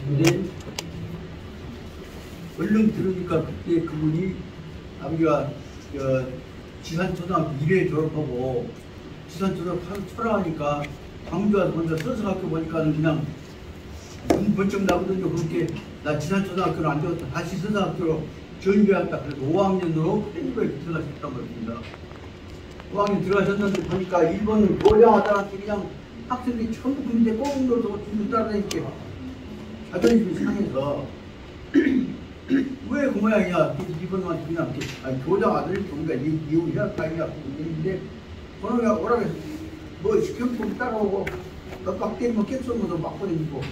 근데 얼른 들으니까 그때 그분이 아버지가 지산초등학교 1회 졸업하고 지산초등학교 철학하니까 광주 와서 먼저 서서학교 보니까는 그냥 눈 번쩍 나거든요. 그렇게 나 지산초등학교는 안 되었다. 다시 서서학교로 전교했다. 그래서 5학년으로 편입에 들어가셨단 말입니다. 5학년 들어가셨는데 보니까 일본은 고령하다한테 그냥 학생들이 전부 군대 꼭 넣어서 죽는 따라다니까 자존심이 상해서 왜 그 모양이야? 일본한테 그냥 교장 아들 우리가 이혼해야 할 거 아니냐 그랬는데 그놈이 오라고 해서 뭐 시켜보면 따라오고 깍깍 때리면 깨끗하면서 막 보내주고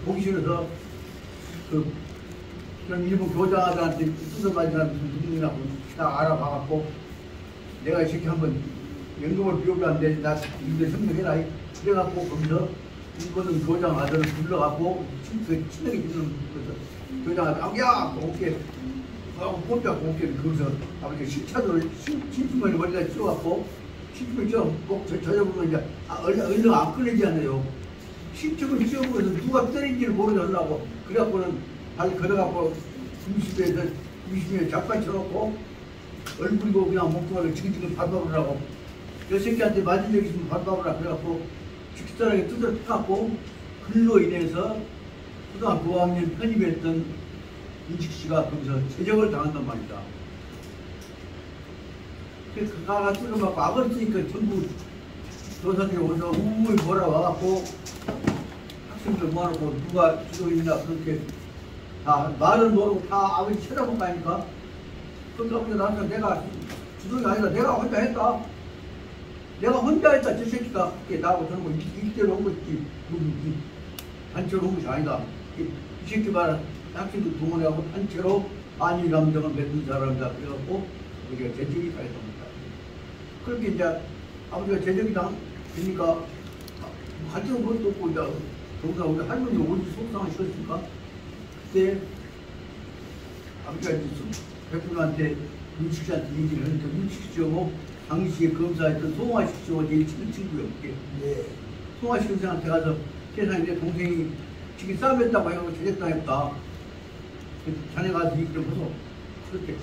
보기 싫어서 그런 일본 교장아들한테 뜯어맞으라는 누구냐고 다 알아봐갖고 내가 이 새끼 한번 연금을 비워봤는데 나 일대 성명해라 그래갖고 거기서 일본은 교장 아들을 불러갖고 친하게 주는 거서 교장 아들 야! 어깨 뽀삐하고 어깨를 거기서 아버지가 신차도를 신주머니 머리다 씌워갖고 신주머니 저녁보면 이제 얼른 안 끌리지 않아요. 신주머니 씌워보면서 누가 때린지를 모르겠다고 그래갖고는 발 걸어갖고 20에 잡관 쳐놓고 얼굴이고 그냥 목도를 지금 밟아보라고 저 새끼한테 맞은 적 있으면 밟아보라 그래갖고 직선하게 뜯어갖고 그로 인해서 초등학교 5학년 편입했던 인식씨가 거기서 제적을 당한단 말이다. 그래서 그가 뜯어갖고 아버지니까 전부 조사들이 오서 우물 몰아와갖고 학생들 모아놓고 누가 주도인이나 그렇게 다 말은 모르고 다 아버지 쳐다보고 가니까 그러니까 나한테 내가 주동이 아니라 내가 혼자 했다. 내가 혼자 했다. 저 새끼가 그렇게 나하고 저런 거 일대로 온 것이지 단체로 온 것이 아니다. 이 새끼 말 학생들 동원해갖고 단체로 안일 감정을 맺는 사람이다. 그래갖고 우리가 재적이 가했답니다. 그렇게 이제 아버지가 재적이 되니까 가진 것도 없고 이제 동사 우리 할머니 어디 속상을 싫었을까? 그때 아버지가 이제 백분한테 문식씨한테 얘기를 했는데 문식씨하고 당시에 검사했던 송화식 씨하고 제일 친한 친구예요. 네. 송화식 선생한테 가서 세상에 내 동생이 지금 싸움했다고 해가지고 제적당했다. 자네 가서 얘기 좀 해서 그렇게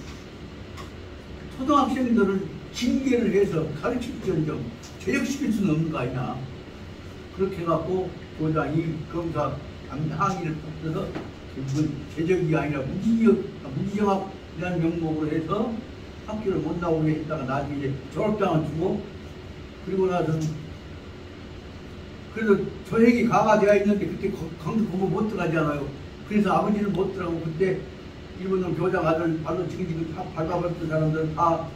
초등학생들을 징계를 해서 가르칠지언정 제적시킬 수는 없는 거 아니냐. 그렇게 해갖고 교장이 검사 항의를 받아서 결국은 제적이 아니라 무지정학이라는 명목으로 해서 학교를 못 나오게 했다가 나중에 이제 졸업장을 주고 그리고 나서 그래도 저액이 강화되어 있는데 그때 강도 공부 못 들어가잖아요. 그래서 아버지는 못 들어가고 그때 일본은 교장 아들 발로 지금 다 밟아버렸던 사람들은 다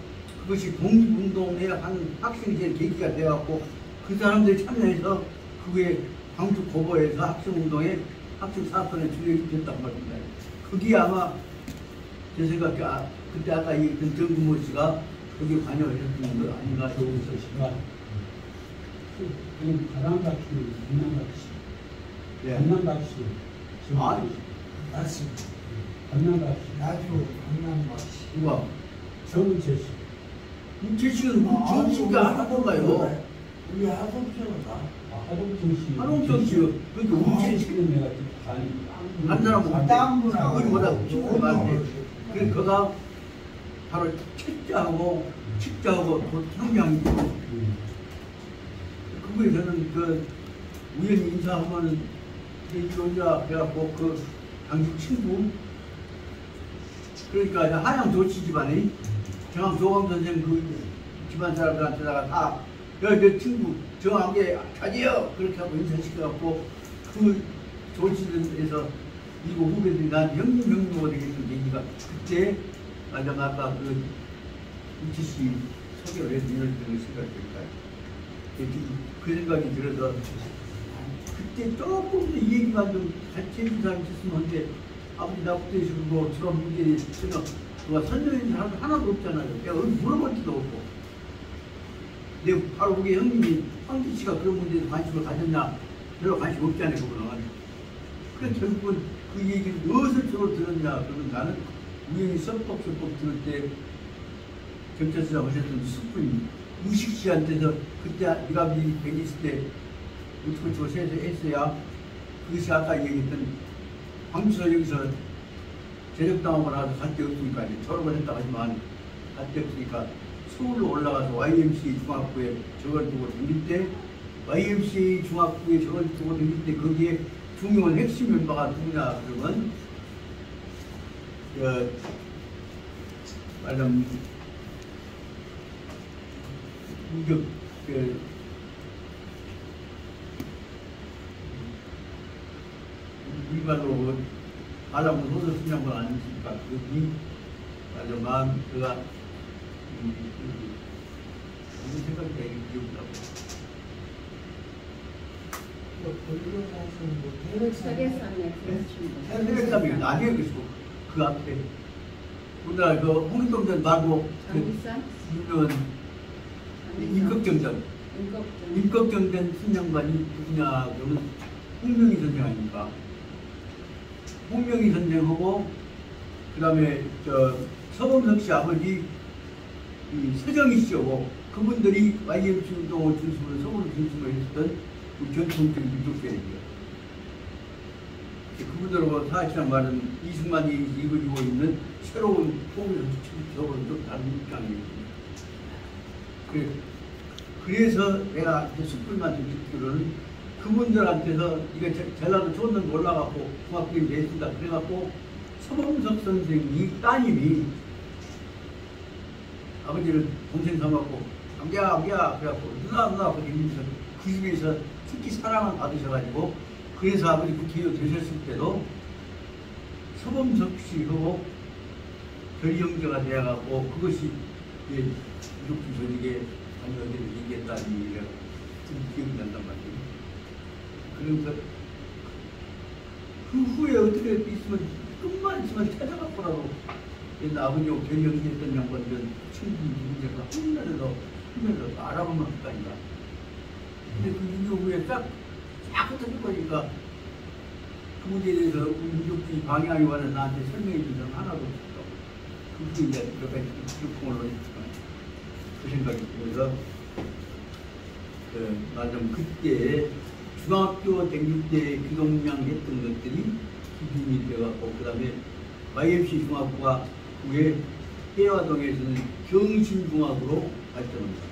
그것이 독립운동에 한 학생이 제일 계기가 돼갖고 그 사람들이 참여해서 그게 광주 고보에서 학생운동에 학생 사건에 주력이 됐단 말입니다. 그게 아마 제 생각에 그때 아까 얘기했던 정근모 씨가 거기에 관여를 했던 거 아닌가 싶습니다. 그럼 가랑같이 강남같이 강남같이 아니 맞습니다. 강남같이 나도 강남같이 누가? 정은채 씨. 문채식은 정치가 하던가요? 우리 하동표가 하동철 씨. 하동철 씨 그러니까 문채식은 내가 한 사람은 땀구나 그거보다 친구 많은데 그래서 그가 바로 책자하고 형량이고 그거에 저는 그 우연히 인사하면은 이론자 해갖고 그 당시 친구 그러니까 한양 조치 집안이 정학 조광 선생 그 집안 사람들한테다가 다 내 친구 정학에 자제요 그렇게 하고 인사시켜갖고 그 조치들에서 이거 후배들이 나한테 형님으로 되겠는 얘기가 그때 아까 그 우치씨 소개를 해서 이런 생각이 들까요? 그 생각이 들어서 그때 조금 더 이 얘기만 좀 같이 해준 사람이 있었으면 한데 아버지 나부터 해주고 저런 문제에 생각 누가 설명해준 사람 하나도 없잖아요. 내가 어디 물어볼 때도 없고 근데 바로 그게 형님이 황진 씨가 그런 문제에 관심을 가졌냐 별로 관심 없잖아요. 그거는 그래서 결국은 그 얘기를 무엇을 주로 들었냐 그러면 나는 우연히 썩뻑 들을 때 경찰서장 오셨던 숙부님 우식 씨한테서 그때 미감이 뱅 있을 때 어떻게 조세에서 했어야 그것이 아까 얘기했던 광주서 여기서 재력당하고 나서 갈 데 없으니까 이제 졸업을 했다 하지만 갈 데 없으니까 서울로 올라가서 YMCA 중학교에 저걸 두고 다닐 때 YMCA 중학교에 저걸 두고 다닐 때 거기에 중요한 핵심 멤버가 누구냐 그러면 말하자면 일반으로 말하면 소설 쓰는 건 아니니까 그게 말하자면 그가 무슨 생각이 기억나고 세력삼이 나중에 계시고 그 앞에 우리나라 그 홍익동전 말고 그 유명한 임꺽정전 임꺽정전 신령관이 누구냐 그러면 홍명희 선생 아닙니까? 홍명희 선생하고 그 다음에 서범석 씨 아버지 서정희 씨하고 그분들이 YMC 운동을 중심으로 서울을 중심으로 했었던 전통적인 민족대회입니다. 그분들하고 사실상 말은 이승만이 이루어지고 있는 새로운 통일적으로 좀 다른 입장입니다. 그래서 내가 숯불만 좀 듣기로는 그분들한테서 이게 전라도 좋은 데 올라가고 중학교에 내준다 그래갖고 서범석 선생이 따님이 아버지를 동생 삼았고 안기야 그래갖고 누나 그러면서 그 집에서 특히 사랑을 받으셔가지고 그래서 아버지 국회의원 되셨을 때도 서범석 씨하고 결의 형제가 되어갖고 그것이 이제 이렇게 조직에 관여를 얘기했다는 얘기가 좀 기억이 난단 말이에요. 그러면서 그 후에 어떻게 있으면 끝만 있으면 찾아갖고라도 옛날 아버지하고 결의 형제했던 양반들 친구 누군가가 흩날려서 알아보면 할까니까. 근데 그 인조 후에 딱 흩어질 거니까 그 문제에 대해서 우리 민족주의 방향이 와서 나한테 설명해 준 사람 하나도 없었다고. 그게 이제 몇 가지 기록통을 넣으니까 그 생각이 들어서 말하자면 그때 중학교 댕길 때 기동량 했던 것들이 기준이 되어갖고 그 다음에 YMC 중학교가 후에 해화동에서는 경신중학으로 발전합니다.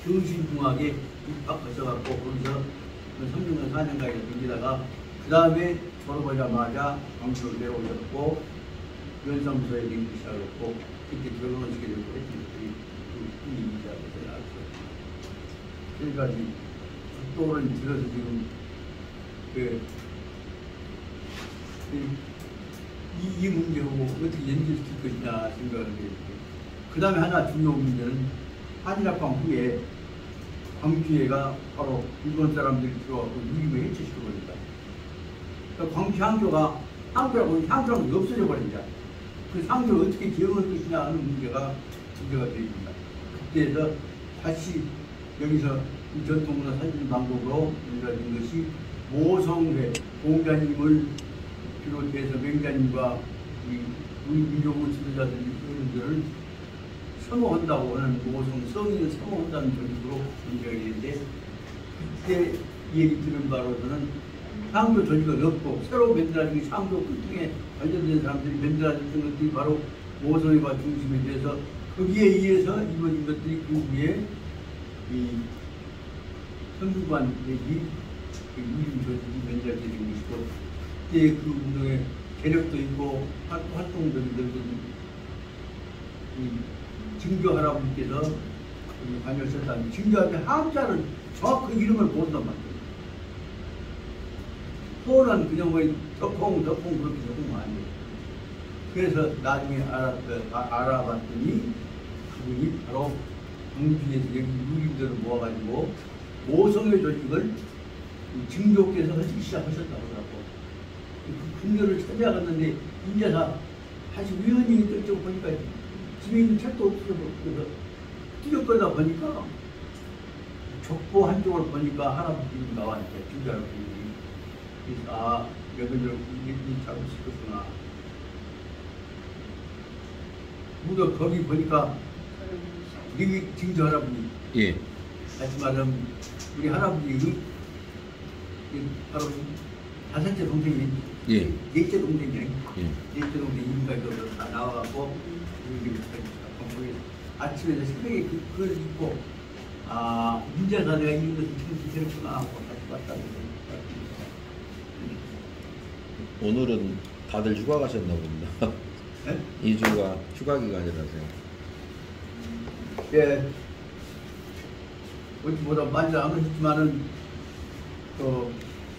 경신중학에 입학하셔갖고 거기서 3년간 4년간에 댕기다가 그 다음에 졸업하자마자 광주로 내려오셨고 연사무소에 댕기기 시작했고 그때 결혼을 시게 되고 했던 것들이 그 분위기자에서 나왔어요. 그러니까 또는 들어서 지금 이 문제하고 어떻게 연결시킬 것이냐 생각을 해요. 그 다음에 하나 중요한 문제는 한일합방 후에 광주에가 바로 일본 사람들이 들어와서 유림을 해체시켜버린다. 그러니까 광주 향교가 향교라고 향교라고 없어져 버린다. 그 향교를 어떻게 기억할 것이냐 하는 문제가 되어있습니다. 그때에서 다시 여기서 이 전통문화 살리는 방법으로 연결된 것이 모성회 공자님을 비롯해서 맹자님과 우리 민족의 지도자들이 그분들을 혐오한다고 하는 모성 성인을 혐오한다는 조직으로 연결이 되는데 그때 얘기 들은 바로서는 향교 조직은 없고 새로 만들어진 향교 끝에 관련된 사람들이 만들어진 것들이 바로 모성회가 중심이 돼서 거기에 의해서 이루어진 것들이 그 후에 이 선두관 얘기 유림 조직이 만들어진 것이고 그때 그 운동에 계력도 있고 활동도 있는 증조 할아버지께서 관여하셨다는 증조한테 한자를 정확히 이름을 모른단 말이에요. 소는 그냥 뭐 덕홍 그렇게 적으면 안 돼요. 그래서 나중에 알아봤더니 그분이 바로 광주에서 여기 유림들을 모아가지고 모성회 조직을 증조께서 하시기 시작하셨다고 하더라고. 그 근거를 찾아갔는데 인자사 다시 위원님이 떨쩍 보니까 집에 있는 책도 없어서 그래서 뛰어거리다 보니까 족보 한쪽을 보니까 할아버지가 나와있대. 증조 할아버지. 그래서 여기를 잘못시켰구나. 무더 거기 보니까 여기 증조 할아버지. 예. 다시 말하면 우리 할아버지 바로 다섯째 동생이 예. 넷째 동생이네. 예. 넷째 동생 이름까지 다 나와갖고 아침에 새벽에 그걸 입고 인자가 내가 이런 것을 참 지켰구나 하고 다시 왔다. 오늘은 다들 휴가 가셨나 봅니다. 네? 2주가 휴가 기간이라서요. 예. 어찌보다 많이 안 하셨지만은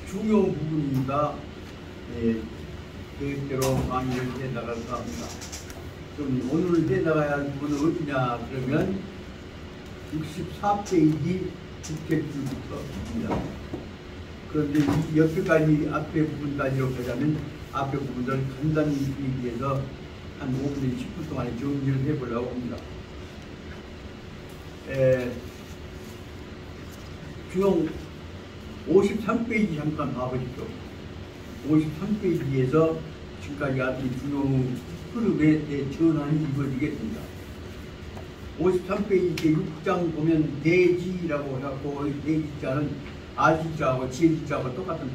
중요한 부분입니다. 예, 계획대로 많이 해 나갈까 합니다. 좀 오늘 해 나가야 할 부분은 어디냐 그러면 64페이지 주택줄부터입니다. 그런데 이 옆에까지 앞에 부분까지로 보자면 앞에 부분들을 간단히 얘기해서 한 5분, 10분 동안에 정리를 해보려고 합니다. 중용 53페이지 잠깐 봐보십시오. 53페이지에서 지금까지 아주 중용 흐름에 대해 전환이 이루어지겠습니다. 53페이지 제6장 보면 대지라고 해갖고 대지자는 아지자하고 지혜지자하고 똑같은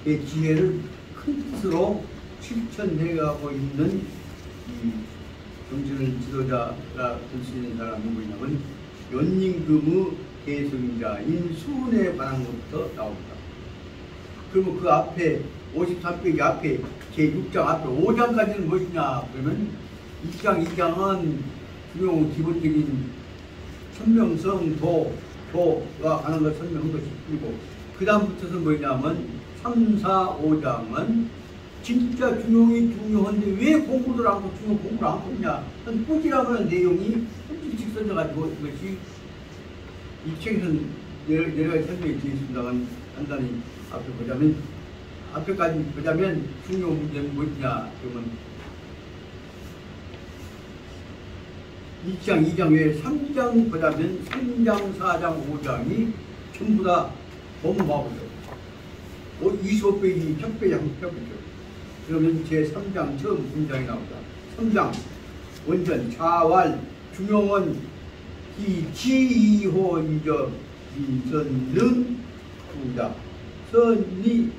뜻입니다. 지혜를 큰 뜻으로 실천해가고 있는 이 정신을 지도자라 볼 수 있는 사람 누구냐면 연임금의 대성자인 수훈에 관한 것부터 나옵니다. 그러면 그 앞에 53페이지 앞에 제6장 앞에 5장까지는 무엇이냐 그러면 1장, 2장은 중용 기본적인 천명성, 도가 가는 걸 설명한 것이 그리고 그 다음부터는 뭐냐면 3, 4, 5장은 진짜 중용이 중요한데 왜 공부를 안 하고 중용 공부를 안 했냐 한 꾸지람하는 내용이 일찍 써져가지고 이것이 이 책에서는 여러 가지 설명이 되어 있습니다만 간단히 앞에 보자면 앞에까지 보자면 중용 문제는 무엇이냐 그러면 1장, 2장 외에 3장 보자면 3장, 4장, 5장이 전부 다 법무하고요. 25페이지 첫 페이지 한번 펴보죠. 그러면 제3장 처음 문장이 나옵니다. 3장 원전, 자왈, 중용은 지이호 인적 선능 부다 선이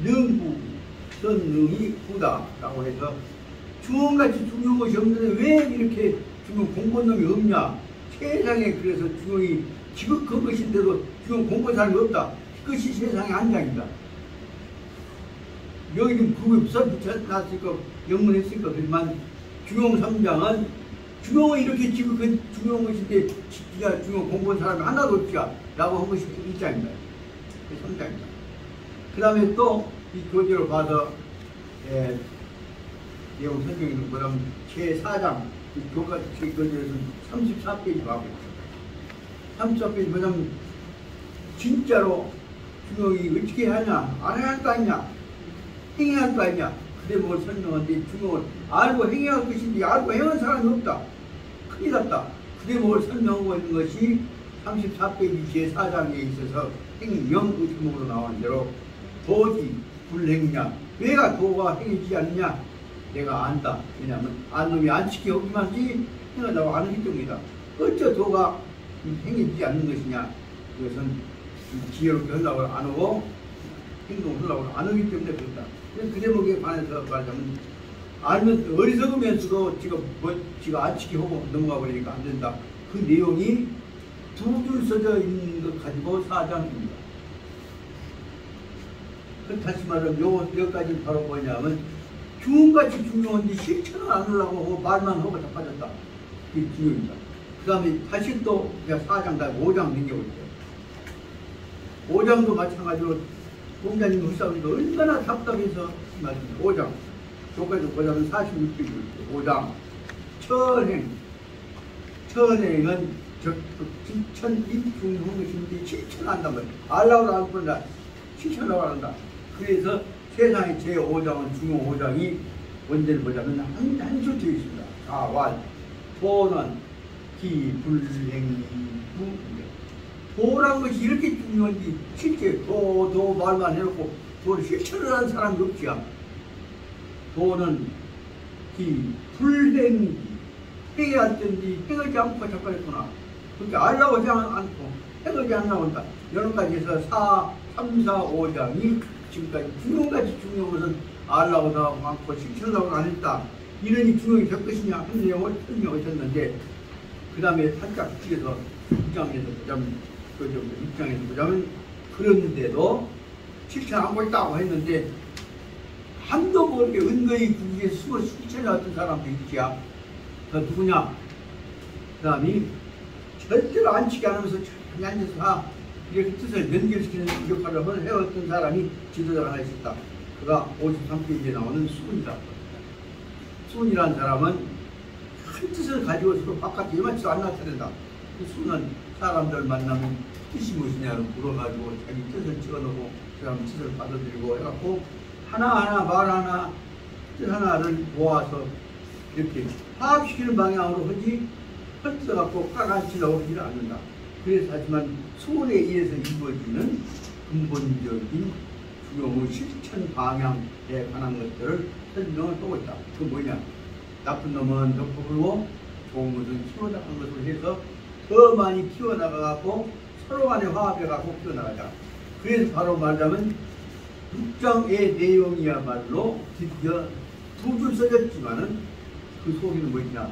능부 선능이 부다 라고 해서 중용같이 중요한 것이 없는데 왜 이렇게 중용 공부한 놈이 없냐 세상에 그래서 중용이 지극한 것인데도 중용 공부한 사람이 없다. 그것이 세상의 한장입니다. 여기 좀 그거 붙여놨을 거 영문했을 거 그렇지만 중용 3장은 중용은 이렇게 지극한 중요한 것인데 진짜 중용 공부한 사람이 하나도 없지야 라고 한 것이 1장입니다. 3장입니다. 그 다음에 또 이 교재로 봐서 내용 설명이 뭐냐면 제4장 교과 교재에서는 34페이지 봐보죠. 34페이지 보자면 진짜로 중용이 어떻게 하냐 안 해야 할 거 아니냐 행해야 할 거 아니냐 그래 뭘 설명하는데 중용을 알고 행해야 할 것인데 알고 행한 사람이 없다. 큰일 났다. 그래 뭘 설명하고 있는 것이 34페이지 제4장에 있어서 행명의 제목으로 나오는 대로 도지 불행냐 왜가 도가 행해지지 않느냐 내가 안다. 왜냐하면 안 놈이 안 지켜 오기만지 행하다고 안 하기 때문이다. 어째 도가 행해지지 않는 것이냐 그것은 지혜롭게 하려고 안 하고 행동을 하려고 안 하기 때문에 그렇다. 그 대목에 관해서 말하자면 알면 어리석으면서도 지가 안 지키고 넘어가 버리니까 안 된다. 그 내용이 두 줄 써져 있는 것 가지고 4장입니다. 다시 말하면 여기까지 바로 뭐냐면 중용같이 중요한데 실천을 안 하려고 하고 말만 하고 자빠졌다. 그게 중요입니다. 그 다음에 다시 또 4장 다음에 5장 넘겨보죠. 5장도 마찬가지로 공자님 흑사님도 얼마나 답답해서 말씀드립니다. 5장 교과서 보자면 46페이지 5장 천행은 실천입중한 것인데 실천한단 말이에요. 알라고 안 본다. 실천하라고 한다. 그래서 세상의 제5장은 중용 5장이 원제를 보자면 한 줄 되어 있습니다. 자왈 도는 기불행부 도라는 것이 이렇게 중요한지 실제 도 말만 해놓고 도를 실천을 하는 사람이 없지야. 도는 기불행기 행해야 할 텐데 행하지 않고 자빠졌구나. 그렇게 알라고 하지 않고 행하지 않나 본다. 여러 가지 해서 3, 4, 5장이 지금까지 중용같이 중용한 것은 알라고 다 많고 실천하고 안 했다. 이러니 중용이 될 것이냐 하는 내용을 설명하셨는데 그 다음에 살짝 뒤에서 입장에서 보자면 그런데도 실천하고 있다고 했는데 한도 모르게 은거히 국기에 숨을 실천해왔던 사람도 있지야. 그 누구냐? 그 다음에 절대로 안치게 않으면서 조용히 앉아서 다 이렇게 뜻을 연결시키는 역할을 해왔던 사람이 지도자가 하나 있었다. 그가 53페이지에 나오는 수군이다. 수군이라는 사람은 큰 뜻을 가지고서도 바깥에 이만치도 안 나타낸다. 그 수는 사람들 만나면 뜻이 무엇이냐를 물어가지고 자기 뜻을 찍어놓고 그 사람 뜻을 받아들이고 해갖고 하나하나 말 하나 뜻 하나를 모아서 이렇게 화합시키는 방향으로 하지 펼쳐갖고 깎아치려고 하지는 않는다. 그래서 하지만 소원에 의해서 이루어지는 근본적인 중용의 실천 방향에 관한 것들을 설명을 하고 있다. 그 뭐냐? 나쁜 놈은 덮어버리고 좋은 것은 키워나가는 것으로 해서 더 많이 키워나가고 서로 간에 화합해갖고 키워나가자. 그래서 바로 말하자면 6장의 내용이야말로 드디어 두 줄 써졌지만은 그 속에는 뭐있냐?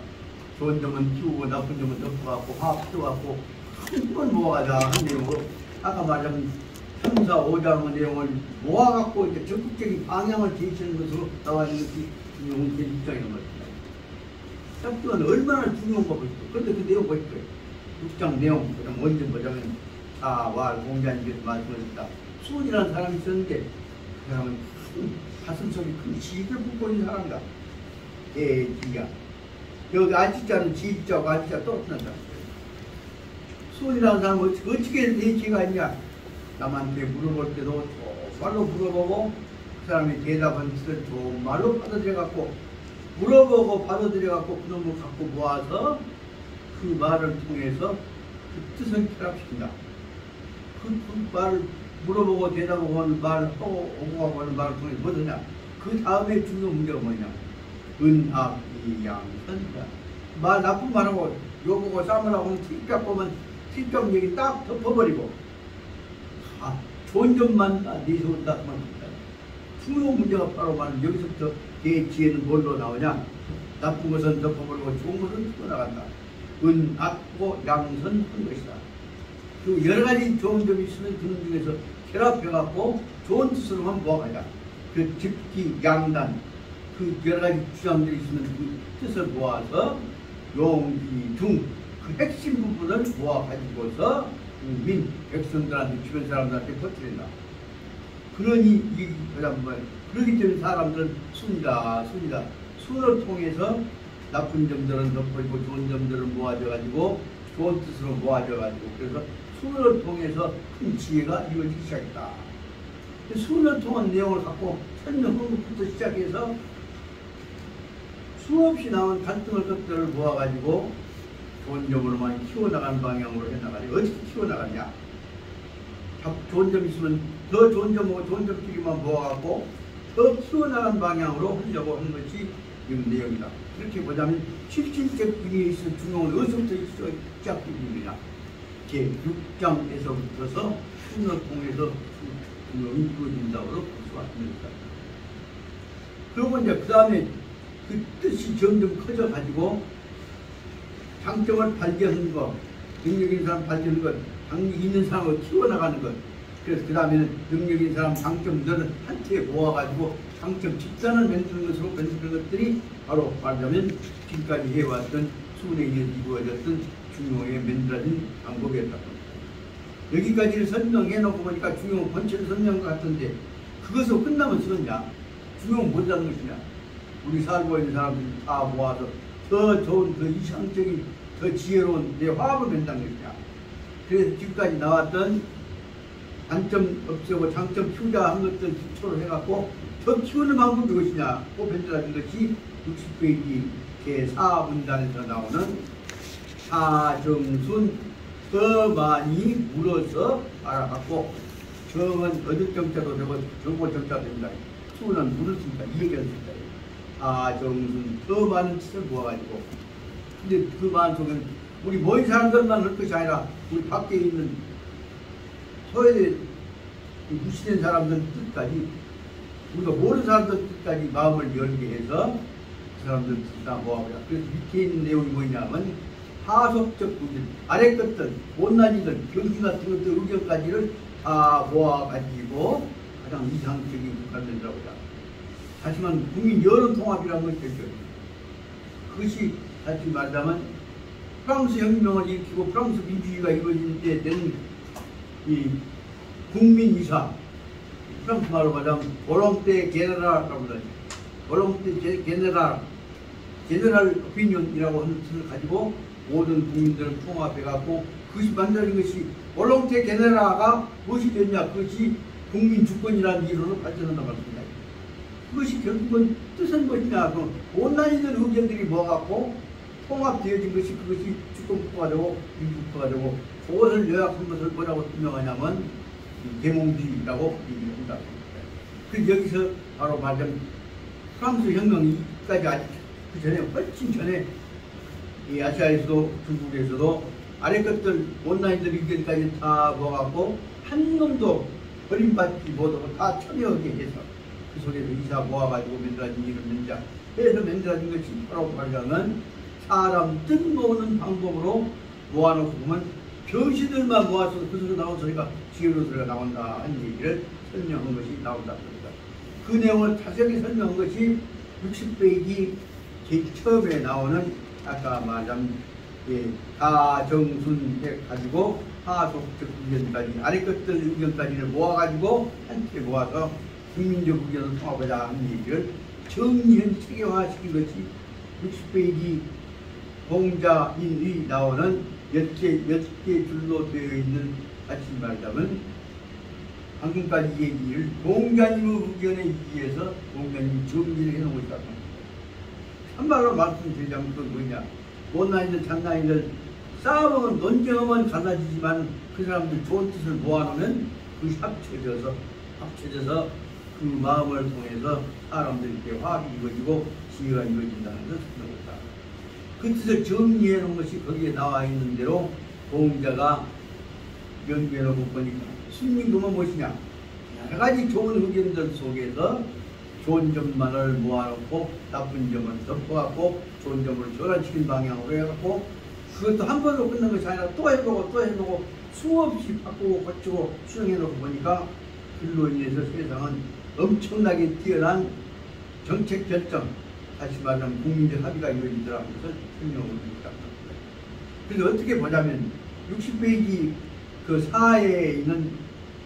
좋은 점은 키우고 나쁜 점은 덮어갖고 화합시켜갖고 한번 모아가자 하는 내용으로 아까 말하자면 3, 4, 5장의 내용을 모아갖고 이제 적극적인 방향을 제시하는 것으로 나와 있는 것이 중용의 제6장이라는 것입니다. 3장은 얼마나 중요한 법을 있어. 그런데 그 내용 보실 거예요. 6장 내용, 먼저 보자면 자와 공자님께서 말씀하셨다. 수훈이라는 사람이 있었는데 그 사람은 가슴속에 큰 지를 품고 있는 사람이다. 지야. 여기 아지자는 지자고 아지자 똑같다. 수훈이라는 사람은 어떻게 대지가 있냐? 남한테 물어볼 때도 정말로 물어보고 그 사람이 대답한 뜻을 정말로 받아들여갖고 물어보고 받아들여갖고 그놈을 갖고 모아서 그 말을 통해서 그 뜻을 결합시킨다. 그 말을 물어보고 대답하고 하는 말하고 오고 하는 말을 통해서 뭐더냐? 그 다음에 중요한 문제가 뭐냐? 은합이양선이다. 말 나쁜 말하고 욕하고 싸움하고 틱딱 보면 틱딱 얘기 딱 덮어버리고 좋은 점만 내세운다. 중요한 문제가 바로 말은 여기서부터 대지혜는 뭘로 나오냐? 나쁜 것은 덮어버리고 좋은 것은 풀어나간다. 은합고 양선 한 것이다. 그 여러 가지 좋은 점이 있으면 그런 중에서 결합해갖고 좋은 뜻으로 한번 모아가자. 그 집기, 양단, 그 여러 가지 주장들이 있으면 그 뜻을 모아서 용기, 중, 그 핵심 부분을 모아가지고서 국민, 백성들한테, 주변 사람들한테 퍼뜨린다. 그러니, 그러기 때문에 사람들은 순이다. 순을 통해서 나쁜 점들은 덮어지고 좋은 점들은 모아져가지고 좋은 뜻으로 모아져가지고 그래서 순을 통해서 큰 지혜가 이루어지기 시작했다. 순을 통한 내용을 갖고 설명한 것부터 시작해서 수없이 나온 갈등의 것들을 모아가지고 좋은 점으로만 키워나가는 방향으로 해나가지. 어떻게 키워나가냐? 좋은 점 있으면 더 좋은 점하고 좋은 점끼리만 모아갖고 더 키워나가는 방향으로 하려고 하는 것이 이 내용이다. 그렇게 보자면 실질적 의미에 있어서 중용은 어디서부터 시작되느냐? 제6장에서부터서 순을 통해서 중용이 이루어진다고 볼 수가 있습니다. 그리고 이제 그 다음에 그 뜻이 점점 커져가지고 장점을 발견하는 것, 능력 있는 사람 발견하는 것, 능력 있는 사람을 키워나가는 것. 그래서 그 다음에는 능력 있는 사람 장점들을 한테 모아가지고 장점 집단을 만드는 것으로 만드는 것들이 바로 말하자면 지금까지 해왔던 수훈에 의해서 이루어졌던 중용에 만들어진 방법이었다. 여기까지를 설명해 놓고 보니까 중용 본체를 설명한 것 같은데 그것으로 끝나면 쓰겠냐? 중용 못하는 것이냐? 우리 살고 있는 사람들이 다 모아서 더 좋은, 더 이상적인, 더 지혜로운 내 화합을 만든다는 것이냐? 그래서 지금까지 나왔던 단점 없애고 장점 키우자 한 것들 기초로 해갖고 더 키우는 방법이 무엇이냐? 꼭 만들어진 것이 60페이지 제4문단에서 나오는 사정순 더 많이 물어서 알아갖고 정은 어느 정자도 되고 정보 정자도 됩니다. 수는 물을 수 있다. 이 얘기를 했다. 사정순 더 많은 뜻을 모아가지고 근데 그 많은 속에는 우리 모인 사람들만 할 것이 아니라 우리 밖에 있는 소외 무시된 사람들 뜻까지, 우리가 모르는 사람들 뜻까지 마음을 열게 해서 그 사람들 뜻다 모아보자. 그래서 밑에 있는 내용이 뭐냐면 하속적 의견, 아래 것들, 못난이들, 병신 같은 것들 의견까지를 다 모아가지고 가장 이상적인 국가들이라고 합니다. 다시 말하면 국민 여론통합이라는 것이 되죠. 그것이 다시 말하자면 프랑스 혁명을 일으키고 프랑스 민주주의가 이루어질 때 되는 이 국민의사, 프랑스 말로 말하자면 볼롱테 게네랄이라고 하죠. 볼롱테 제네랄 오피니언이라고 하는 뜻을 가지고 모든 국민들을 통합해갖고 그것이 만들어진 것이 볼롱테 게네랄가 무엇이 됐냐? 그것이 국민 주권이라는 이론으로 발전한다고 말합니다. 그것이 결국은 뜻은 무엇이냐? 그 온라인들 의견들이 모아갖고 통합되어진 것이 그것이 주권국가가 되고 민주국가가 되고 그것을 요약한 것을 뭐라고 설명하냐면 계몽주의라고 얘기합니다. 그 여기서 바로 말하자면 프랑스 혁명이까지 아직 그 전에 훨씬 전에 이 아시아에서도 중국에서도 아래 것들 온라인들 의견까지 다 모아갖고 한 놈도 버림받지 못하고 다 참여하게 해서 그 속에서 이사 모아가지고 만들어진 이런 면자 해서 만들어진 것이 바로 말하자면 사람 뜻 모으는 방법으로 모아놓고 보면 병시들만 모아서 그 속에서 나온 소리가 지혜로 소리가 나온다 하는 얘기를 설명한 것이 나온다. 그 내용을 자세하게 설명한 것이 60페이지 제일 처음에 나오는 아까 말한 가정순에 가지고 하속적 의견까지 아래 것들 의견까지를 모아가지고 한테 모아서 국민적 의견을 통합하자 하는 얘기를 정리한 체계화시킨 것이 60페이지 공자인의 나오는 몇 개 줄로 되어 있는 같이 말하자면 방금까지 얘기를 공자님의 의견에 의해서 공자님이 정리를 해놓은 것이다. 한말로 말씀드리자면 그건 뭐냐? 못난이들 장난이들 싸움은 논쟁은 갈라지지만 그 사람들 좋은 뜻을 모아놓으면 그것이 합쳐져서 그 마음을 통해서 사람들에게 화합이 이루어지고 지혜가 이루어진다는 것을 설명했다. 그 뜻을 정리해 놓은 것이 거기에 나와 있는 대로 공자가 연구해 놓고 보니까 순민금은 무엇이냐? 여러 가지 좋은 의견들 속에서 좋은 점만을 모아놓고 나쁜 점을 덮어갖고 좋은 점을 전환시킨 방향으로 해갖고 그것도 한 번으로 끝난 것이 아니라 또 해보고 수없이 바꾸고 고치고 수정해놓고 보니까 그로 인해서 세상은 엄청나게 뛰어난 정책 결정, 다시 말하면 국민적 합의가 이루어지더라는 것을 설명을 드립니다. 그래서 어떻게 보자면 60페이지 그 사회에 있는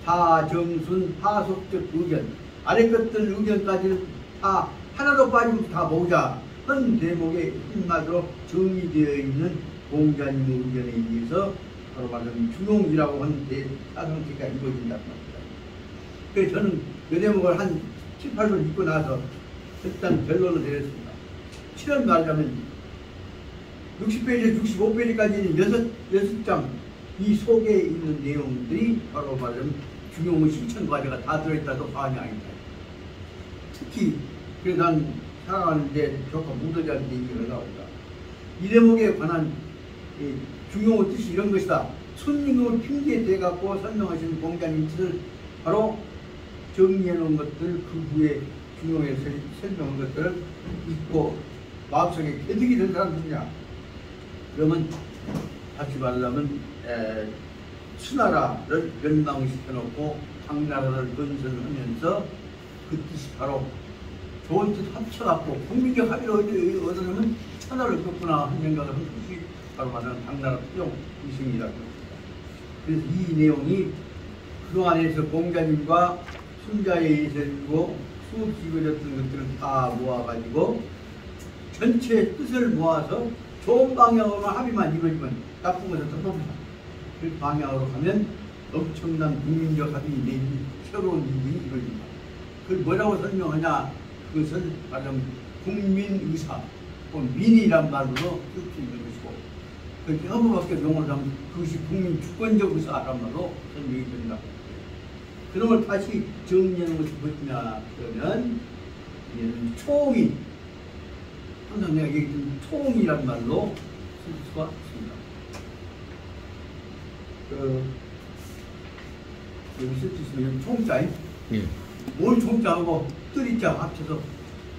다정순 하속적 의견, 아래 것들 의견까지는 다 하나도 빠짐없이 다 모으자 한 대목에 한마디로 정리되어 있는 공자님의 의견에 의해서 바로 말하면 중용이라고 하는 사상체가 이루어진다는 겁니다. 그래서 저는 그 대목을 한 7, 8번 읽고 나서 일단 결론을 내렸습니다. 실은 말하자면 60페이지, 65페이지까지는 6장 이 속에 있는 내용들이 바로 말하자면 중용의 실천 과제가 다 들어있다도 과언이 아니다. 특히 그래서 난 살아가는데 조금 무도자한테 얘기를 나옵니다. 이 대목에 관한 중용의 뜻이 이런 것이다. 손님을 핑계에 대갖고 설명하시는 공자님 뜻을 바로 정리해 놓은 것들, 그 후에 중용에서 설명한 것들을 읽고 마음속에 개득이 된 사람들이냐? 그러면 다시 말하면 수나라를 멸망시켜놓고 당나라를 건설하면서 그 뜻이 바로 좋은 뜻 합쳐갖고 국민적 합의를 얻으려면 천하를 얻겠구나 하는 생각을 한 것이 바로 말하는 당나라 투영 이승이다. 그래서 이 내용이 그동안에서 공자님과 순자에 의해서 이루고 수없이 이루어졌던 것들을 다 모아가지고 전체 뜻을 모아서 좋은 방향으로만 합의만 이루어지면 나쁜 것을 덮어본다. 그 방향으로 가면 엄청난 국민적 합의 내지 새로운 일이 이루어진다. 그걸 뭐라고 설명하냐? 그것을 말하면 국민의사, 민이란 말로도 쓸 수 있는 것이고 그렇게 허브밖에 용어를 하면 그것이 국민 주권적 의사란 말로 설명이 된다. 그런 걸 다시 정리하는 것이 무엇이냐 그러면 총이 항상 내가 얘기했던 총이란 말로 쓸 수가 있습니다. 여기 쓸수 있으면 총자임. 예. 올 총자하고 뜻이자 합쳐서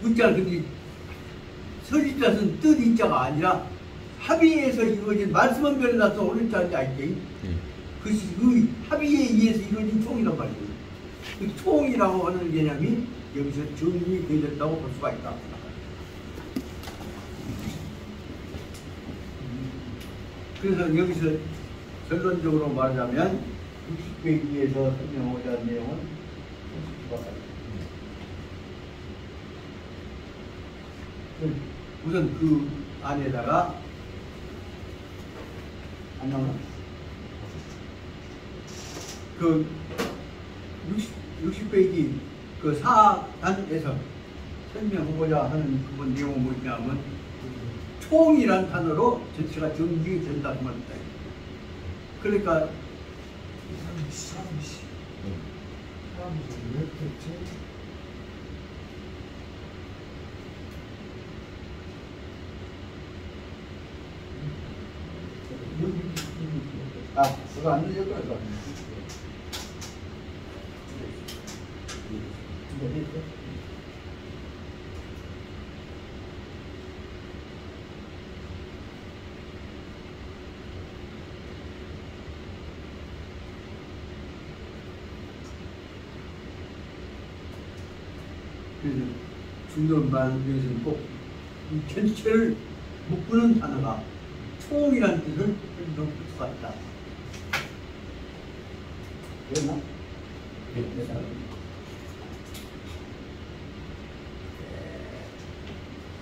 문자는 근데 서리자는 뜻이자가 아니라 합의해서 이루어진 말씀은 별나서 오른 자인지 알지? 예. 그 합의에 의해서 이루어진 총이란 말이에요. 그 총이라고 하는 개념이 여기서 정리되었다고 볼 수가 있다. 그래서 여기서 결론적으로 말하자면 60페이지에서 설명하고자 하는 내용은 우선 그 안에다가 안 나오나? 그 60페이지 그 4단에서 설명하고자 하는 그건 내용은 뭐냐면 총이란 단어로 전체가 정리가 된다 그 말입니다. 그러니까 30 몇 개째? 그거 안 늘렸더라고. 그래서 중년 말에서는 꼭 이 전체를 묶는 단어가 총이라는 뜻을 설명할 수가 있다. 됐나? 됐나?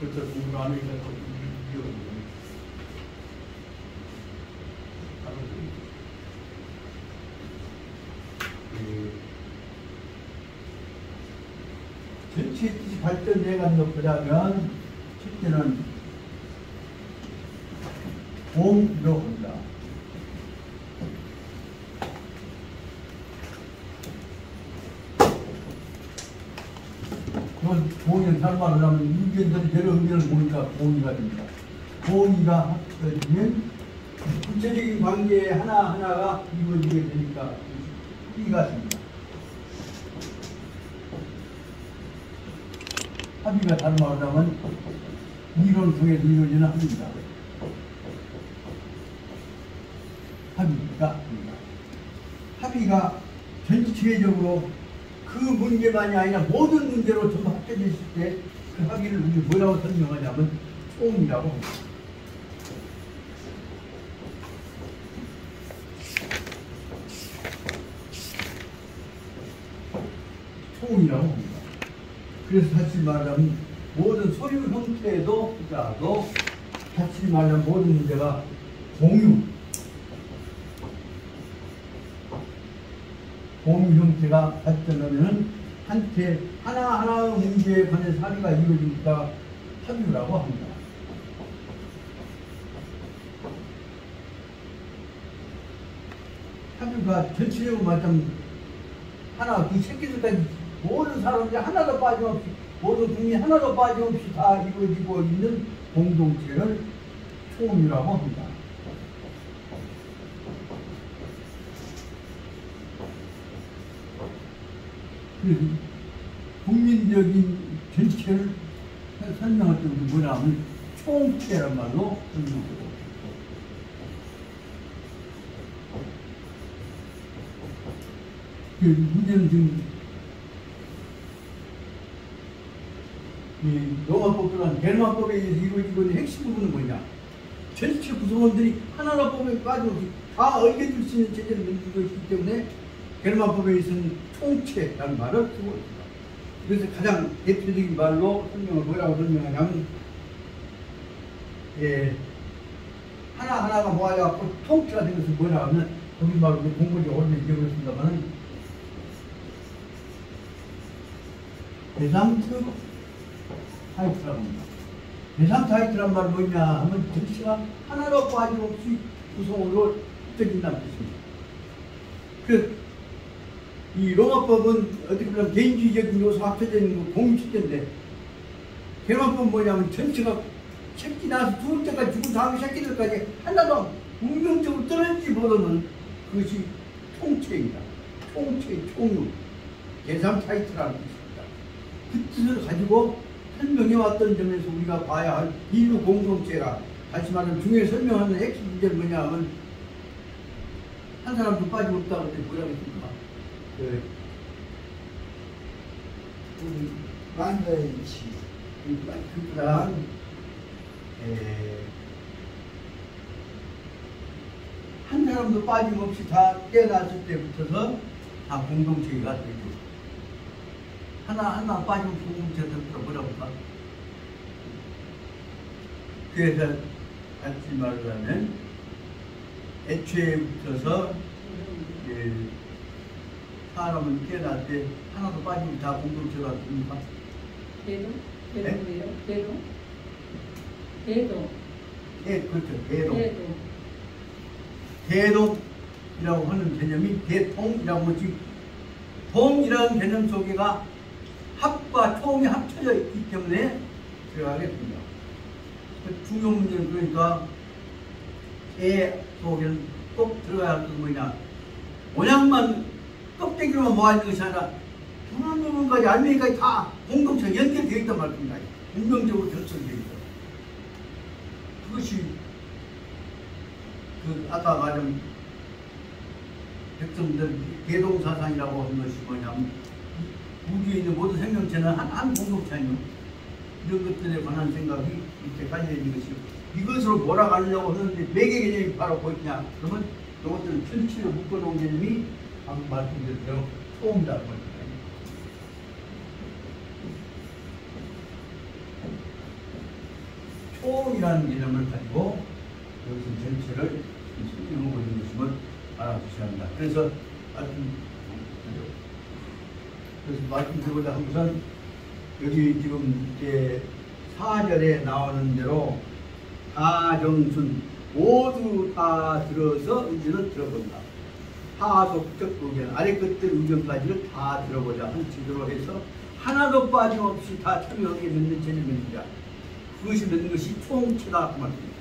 그래서 공부 안 하니까 전체 뜻이 발전돼가는 것 보자면 첫째는 공이라고 합니다. 그건 공이는 다른 말로 하면 인견들이 여러 의견을 보니까 공이가 됩니다. 공이가 합쳐지면 구체적인 관계 하나하나가 이루어지게 되니까 합의가 됩니다. 합의가 다른 말로 하면 이론 통해서 이루어지는 합의입니다. 합의가 전체적으로 그 문제만이 아니라 모든 문제로 전부 합쳐졌을 때 그 합의를 우리 뭐라고 설명하냐면 총이라고 합니다. 총이라고 합니다. 그래서 다시 말하면 모든 소유 형태에도 하더라도 다시 말하면 모든 문제가 공유 형태가 발전하면은 한테 하나하나의 문제에 관해서 합의가 이루어지니까 합의라고 합니다. 합의가 전체적으로 말하자면 하나 그 새끼들까지 모든 사람들이 하나도 빠짐없이 모든 국민 하나도 빠짐없이 다 이루어지고 있는 공동체를 총이라고 합니다. 국민적인 전체를 설명할 때 우리 뭐라 하면 총체란 말로 설명하고 문제는 지금 이 로마법이란 게르만법에 의해서 이루어지고 있는 핵심 부분은 뭐냐? 전체 구성원들이 하나로법에 빠짐없이 다 얽혀질 수 있는 체제를 만들고 있기 때문에 게르만법에 의해서는 총체라는 말을 쓰고 있습니다. 그래서 가장 대표적인 말로 설명을 뭐라고 설명하냐면 하나하나가 모아져갖고 통째가 된 것은 뭐라 하면 거기 말로 공부를 오래된 기억을 했습니다만 대상특 하이트라고 합니다. 대상특 하이트란 말은 뭐냐 하면 전체가 하나로 빠짐없이 구성으로 합쳐진다는 뜻입니다. 이 로마법은 어떻게 보면 개인주의적인 요소 합쳐진 공유체제인데 게르만법은 뭐냐면 전체가 새끼 나서 죽을 때까지 죽은 다음 새끼들까지 하나도 운명적으로 떨어지지 못하는 그것이 통체입니다. 총체, 총무, 계산 타이틀이라는 뜻입니다. 그 뜻을 가지고 설명해왔던 점에서 우리가 봐야 할 인류 공동체가, 다시 말하면 중에 설명하는 핵심 문제는 뭐냐면 한 사람도 빠짐없다고 하는데 뭐라고 했습니까? 만자의 이치. 그다음 한 사람도 빠짐없이 다 깨어났을 때부터서 다 공동체가 되죠. 하나 빠지면 공동체가 뭐라고 할까? 그래서 다시 말하자면 애초에부터서 사람은 깨어날 때 하나도 빠지면 다 공동체가 됩니까? 대동? 네? 대동이에요? 대동? 대동. 그렇죠. 대동. 대동. 대동이라고 하는 개념이 대통이라고 하지, 동이라는 개념 속에가 합과 총이 합쳐져 있기 때문에 들어가겠습니다. 중요 문제는 그러니까 대 속에는 꼭 들어가야 할 것은 뭐냐, 모양만 껍데기로만 모아있는 것이 아니라 부분부분까지 알맹이까지 다 공동체가 연결되어 있단 말입니다. 운명적으로 결정되어 있다. 그것이 아까 말한 백성들 대동사상이라고 하는 것이 뭐냐면 우주에 있는 모든 생명체는 한 공동체 아니요. 이런 것들에 관한 생각이 이렇게 깔려있는 것이요. 이것으로 몰아가려고 하는데 매개 개념이 바로 보이냐? 그러면 이것들은 전체로 묶어놓은 개념이 방금 말씀드린 대로 소음이라고 합니다. 초이라는 개념을 가지고 여기서 전체를 설명하고 있는 것임을 알아주셔야 합니다. 그래서 말씀드리고자 한 것은 여기 지금 이제 4절에 나오는 대로 하정순 모두 다 들어서 의견을 들어본다. 하속적 의견, 아래 끝들 의견까지를 다 들어보자 한 제도로 해서 하나도 빠짐없이 다 참여하게 맺는 개념입니다. 그것이 맺는 것이 총체다 그 말입니다.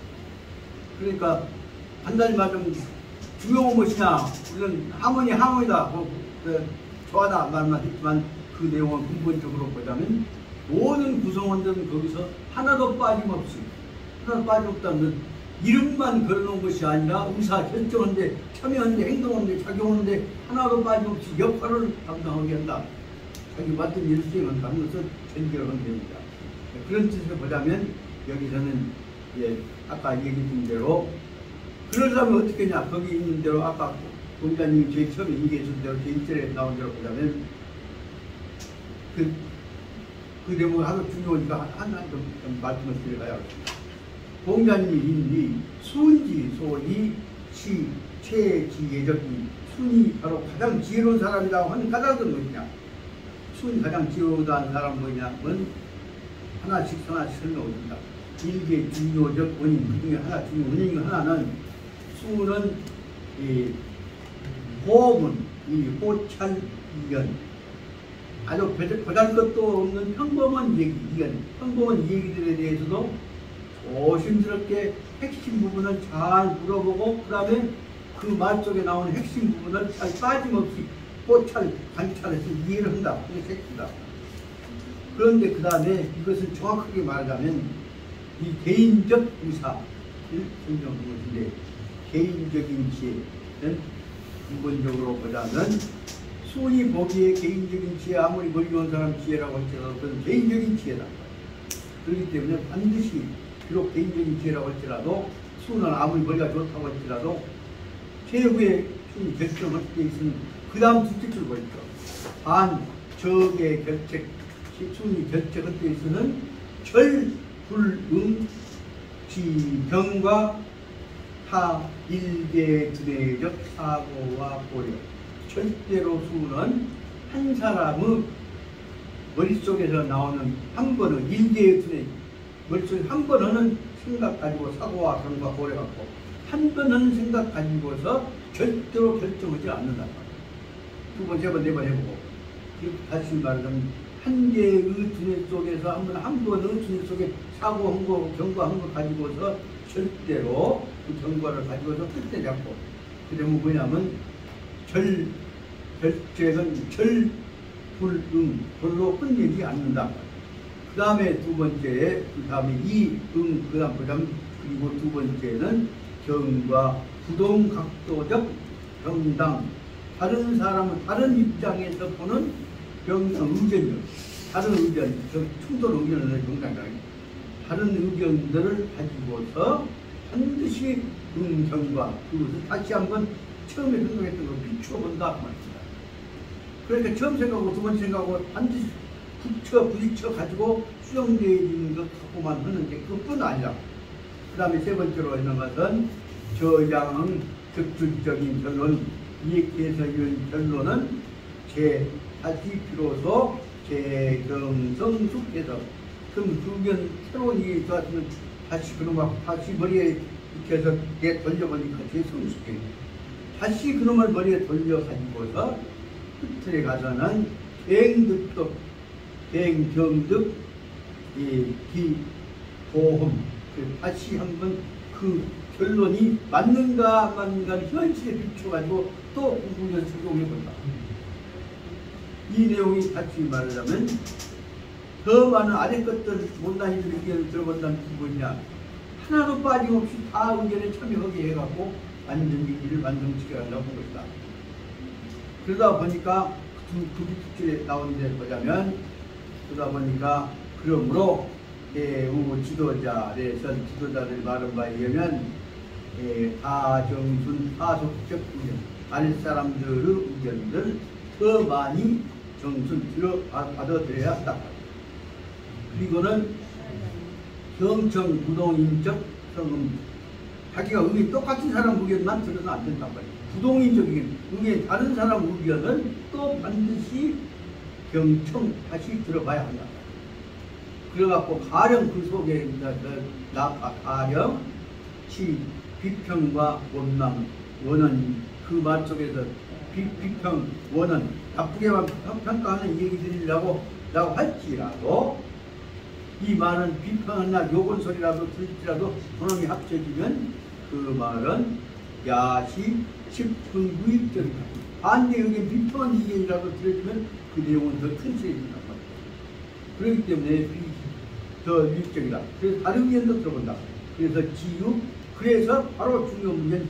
그러니까 간단히 말하면 중요한 것이냐, 우리는 하모니다, 좋아다 말만 했지만 그 내용은 근본적으로 보자면 모든 구성원들은 거기서 하나도 빠짐없이, 하나도 빠짐없다는 이름만 걸어놓은 것이 아니라 의사 결정하는데, 참여하는데, 행동하는데, 작용하는데 하나도 빠짐없이 역할을 감당하게 한다. 자기 맡은 일을 수행한다는 것을 전제로 하면 됩니다. 그런 뜻을 보자면 여기서는 아까 얘기했던 대로 그러려면 어떻게 하냐, 거기 있는 대로 아까 공자님이 제일 처음에 얘기했던 대로 제1절에 나온 대로 보자면 그 내용이 아주 중요하니까 하나 좀 말씀을 드려가야 하겠습니다. 공자님이 인리 순지 소리 시 최지혜적인 순이 바로 가장 지혜로운 사람이라고 하는 까닭은 뭐냐, 순이 가장 지혜로운 사람은 뭐냐면 하나씩 설명합니다. 일개 중요적 원인, 그 중에 하나 중요 원인 하나는 수는 호문, 호찰이견, 아주 보잘것도 없는 평범한 얘기, 평범한 얘기들에 대해서도 조심스럽게 핵심 부분을 잘 물어보고, 그 다음에 그 말 속에 나오는 핵심 부분을 잘 빠짐없이 호찰, 관찰해서 이해를 한다. 그게 핵심이다. 그런데 그 다음에 이것을 정확하게 말하자면 이 개인적 의사를 설명한 것인데, 개인적인 지혜는 근본적으로 보자면 순이 보기에 개인적인 지혜, 아무리 머리 좋은 사람 지혜라고 할지라도 그건 개인적인 지혜다. 그렇기 때문에 반드시 비록 개인적인 지혜라고 할지라도 순은 아무리 머리가 좋다고 할지라도 최후의 순이 결정할 때 있으면 그 다음 둘째 줄 보있죠. 반 적의 결책, 순이 결정할 때 있으면 절, 불, 지병과 타, 일개, 두뇌적 사고와 고려. 절대로 수는 한 사람의 머릿속에서 나오는 한 번은 일개의 두뇌, 머릿속에 한 번 하는 생각 가지고 사고와 경과 고려 갖고 한 번 하는 생각 가지고서 절대로 결정하지 않는다. 두 번, 세 번, 네 번 해보고, 다시 말하자면 한 개의 두뇌 속에서 한 번의 두뇌 속에 사고한 거, 경과한 거 가지고서 절대로 그 경과를 가지고서 끝내 잡고, 그러면 뭐냐면 결책은 절, 불, 불로 끝내지 않는다. 그 다음에 두 번째, 그 다음에 이, 그 다음, 그리고 두 번째는 경과 부동각도적 정당. 다른 사람은 다른 입장에서 보는 의견이요. 다른 의견, 충돌 의견을 정당이다. 다른 의견들을 가지고서 반드시 경과, 그것을 다시 한번 처음에 생각했던 걸 비추어 본다. 그러니까 처음 생각하고 두 번째 생각하고 반드시 부딪혀 가지고 수정되어 있는 것 갖고만 하는데 그것뿐 아니라 그 다음에 세 번째로 있는 것은 저장 적극적인 결론, 이익에서 이런 결론은 다시 비로소 재경성숙해서 그럼 의견 새로운 얘기 좋았으면 다시 그놈을 다시 머리에 이렇게 해서 돌려보니까 재성숙해. 다시 그놈을 머리에 돌려가지고서 끝에 가서는 대행득도 대행경득 기보험 다시 한번 그 결론이 맞는가 안 맞는가 현실에 비춰가지고 또 공부를 적용해본다. 이 내용이 다시 말하자면 더 많은 아래 것들 못난 이들 의견을 들어본다는 기분이냐 하나도 빠짐없이 다 의견에 참여하게 해갖고 안전기기를 완성시켜간다고 본 것이다. 그러다 보니까 그 밑줄에 나온 데 보자면 그러다 보니까 그러므로 지도자들 말한 바에 의하면 다정순 하속적 의견 아랫사람들의 의견을 더 많이 받아들여야 한다. 그리고는 경청부동인적 성음 자기가 의견 똑같은 사람 의견만 들어서 안 된단 말이에요. 부동인적인 의견 다른 사람 의견은 또 반드시 다시 들어봐야 한다. 그래갖고 가령 그 속에 가령 비평과 원망 원언 그 말 속에서 비평 원언 나쁘게만 평가하는 얘기 드리려고 할지라도 이 말은 비평이나 욕은 소리라도 들을지라도 그놈이 합쳐지면 그 말은 야시 10분 무익적이다. 반대 의견 비평한 의견이라도 들어주면 그 내용은 더 큰 세진단 말이다. 그렇기 때문에 더 유익적이다. 그래서 다른 의견도 들어본다. 그래서 그래서 바로 중요한 문제는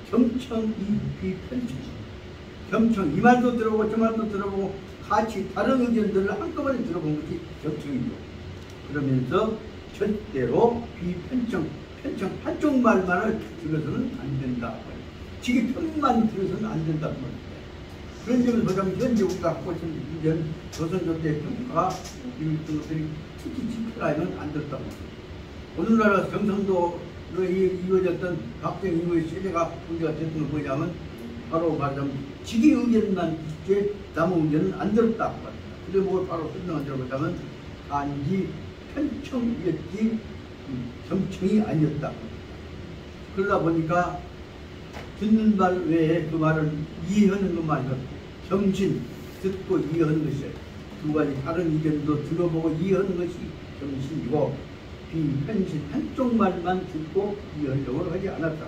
경청이비편청. 경청 이 말도 들어보고 저 말도 들어보고 같이 다른 의견들을 한꺼번에 들어본 것이 경청이죠. 그러면서 절대로 비편청, 한쪽 말만을 들어서는 안 된다. 지기 편만 들어서는 안 된다고 말입니다. 그런 점을 보자면 현재 우리가 갖고 있는 문제는 조선조대 평가가 이런 것들이 특히 지켜라면 안 됐다고 말입니다. 오늘날 경상도로 이루어졌던 박정 이후의 세대가 문제가 됐던 건 뭐냐면 바로 말하자면 지기 의견만 있지 남의 의견은 안 들었다고 말입니다. 그래 뭘 바로 설명을 들어보자면 단지 편청이었지 경청이 아니었다. 그러다 보니까 듣는 말 외에 그 말을 이해하는 것만 아니라 경신, 듣고 이해하는 것이에요. 두 가지 다른 의견도 들어보고 이해하는 것이 경신이고 비편신 한쪽 말만 듣고 이해하려고 하지 않았다.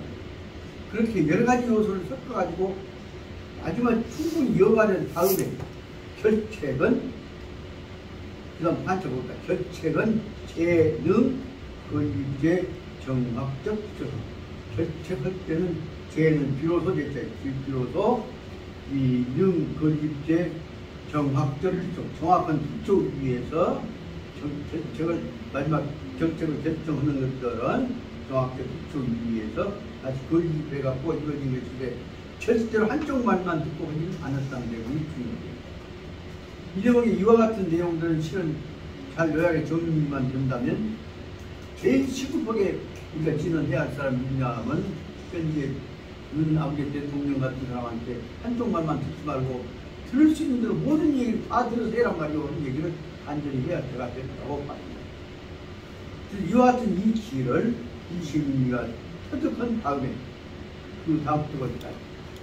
그렇게 여러 가지 요소를 섞어가지고 마지막 충분히 이어가는 다음에 결책은 그다음 반짝없다. 결책은 재능 건립제 정확적 조사. 결책할 때는 재는 비로소 됐죠. 비로소 이능 건립제 정확적 기초, 정확한 기초 위에서 결책을 마지막 결책을 결정하는 것들은 정확적 기초 위에서 다시 건립해갖고 이루어진 것인데 절대로 한쪽 말만 듣고 하지는 않았다는 내용이 중요해요. 이 내용이 이와 같은 내용들은 실은 잘 요약에 정리만 된다면 제일 시급하게 우리가 진언해야 할 사람이 누구냐면 현재 아버지 대통령 같은 사람한테 한쪽 말만 듣지 말고 들을 수 있는 대로 모든 얘기를 다 들어서 해란 말이오 하는 얘기를 간절히 해야 제가 된다고 말입니다. 이와 같은 이 길을 이 시민이가 터득한 다음에 그 다음부터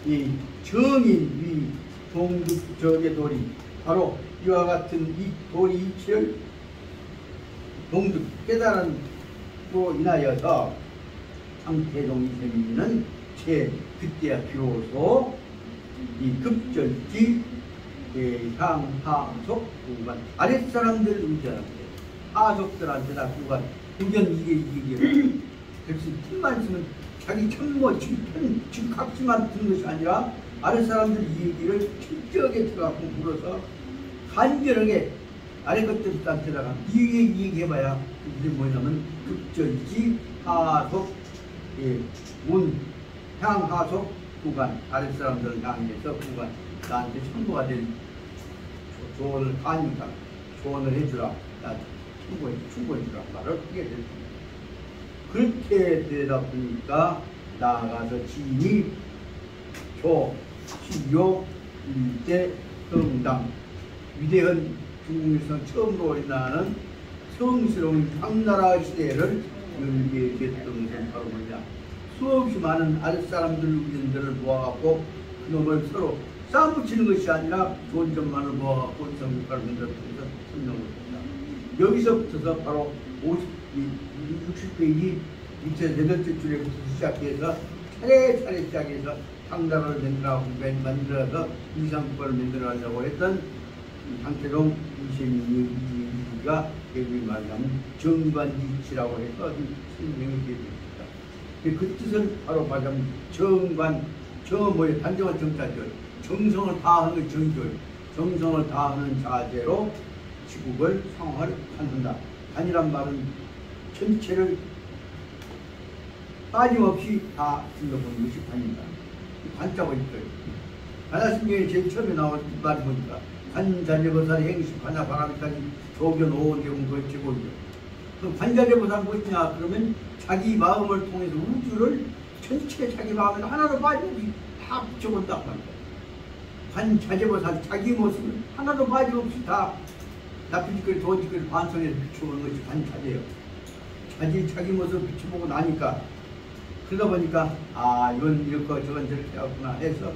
이 정인 위 동득 적의 도리 바로 이와 같은 이 도리 이치를 동득 깨달음으로 인하여서 상태동 이세민이는 그때야 비로소 이 급절지 향하속 구간 아랫사람들 의견한테 하속들한테다 구간 의견 이게 그래서 팀만 있으면 자기 참모 지금 각지만 듣는 것이 아니라 아랫사람들 이 얘기를 철저하게 들어가고 물어서 간결하게 아래 것들한테다가 이 얘기해봐야 이게 뭐냐면 급절지 하속 문 향하속 구간 아랫사람들을 향해서 구간 나한테 참고가 될 조언을 하니까 조언을 해주라 나 충고해주라 말을 하게 될 겁니다. 그렇게 되다 보니까 나아가서 지니 조 시요 일대 성당 위대한 중국에서 처음으로 일어나는 성스러운 당나라 시대를 열게 됐던 것은 바로 뭐냐 수없이 많은 아랫사람들 의견들을 모아갖고 그놈을 서로 싸움붙이는 것이 아니라 좋은 점만을 모아갖고 성국가를 만들어서 설명을 합니다. 여기서부터서 바로 60페이지 밑에 8번째 줄에부터 시작해서 차례차례 시작해서 당나라를 만들어서 이상국가를 만들어가려고 했던 상태동 이세민이가 여기 말하면 정관지치라고 해서 설명이 되어있습니다. 그 뜻은 바로 말하자면 단정한 정자죠. 정성을 다하는 정결, 정성을 다하는 자제로 지국을 상화를 갖는다. 단이란 말은 전체를 빠짐없이 다 둘러보는 것이 관입니다. 관자가 있어요. 관야심경에 제일 처음에 나온 말이 보니까 관자재보살의 행식, 관야바람까지 조견 오온경은 걸치고 있죠. 그럼 관자재보살 무엇이냐? 그러면 자기 마음을 통해서 우주를 전체 자기 마음에 하나도 빠짐없이 다 붙여본다 말이야. 관자재보살 자기 모습을 하나도 빠짐없이 다 나쁜 짓거리 좋은 짓거리 반성해서 비춰보는 것이 관자재예요. 자기 모습을 비춰보고 나니까 그러다 보니까 이건 이렇고 저건 저렇게 하구나 해서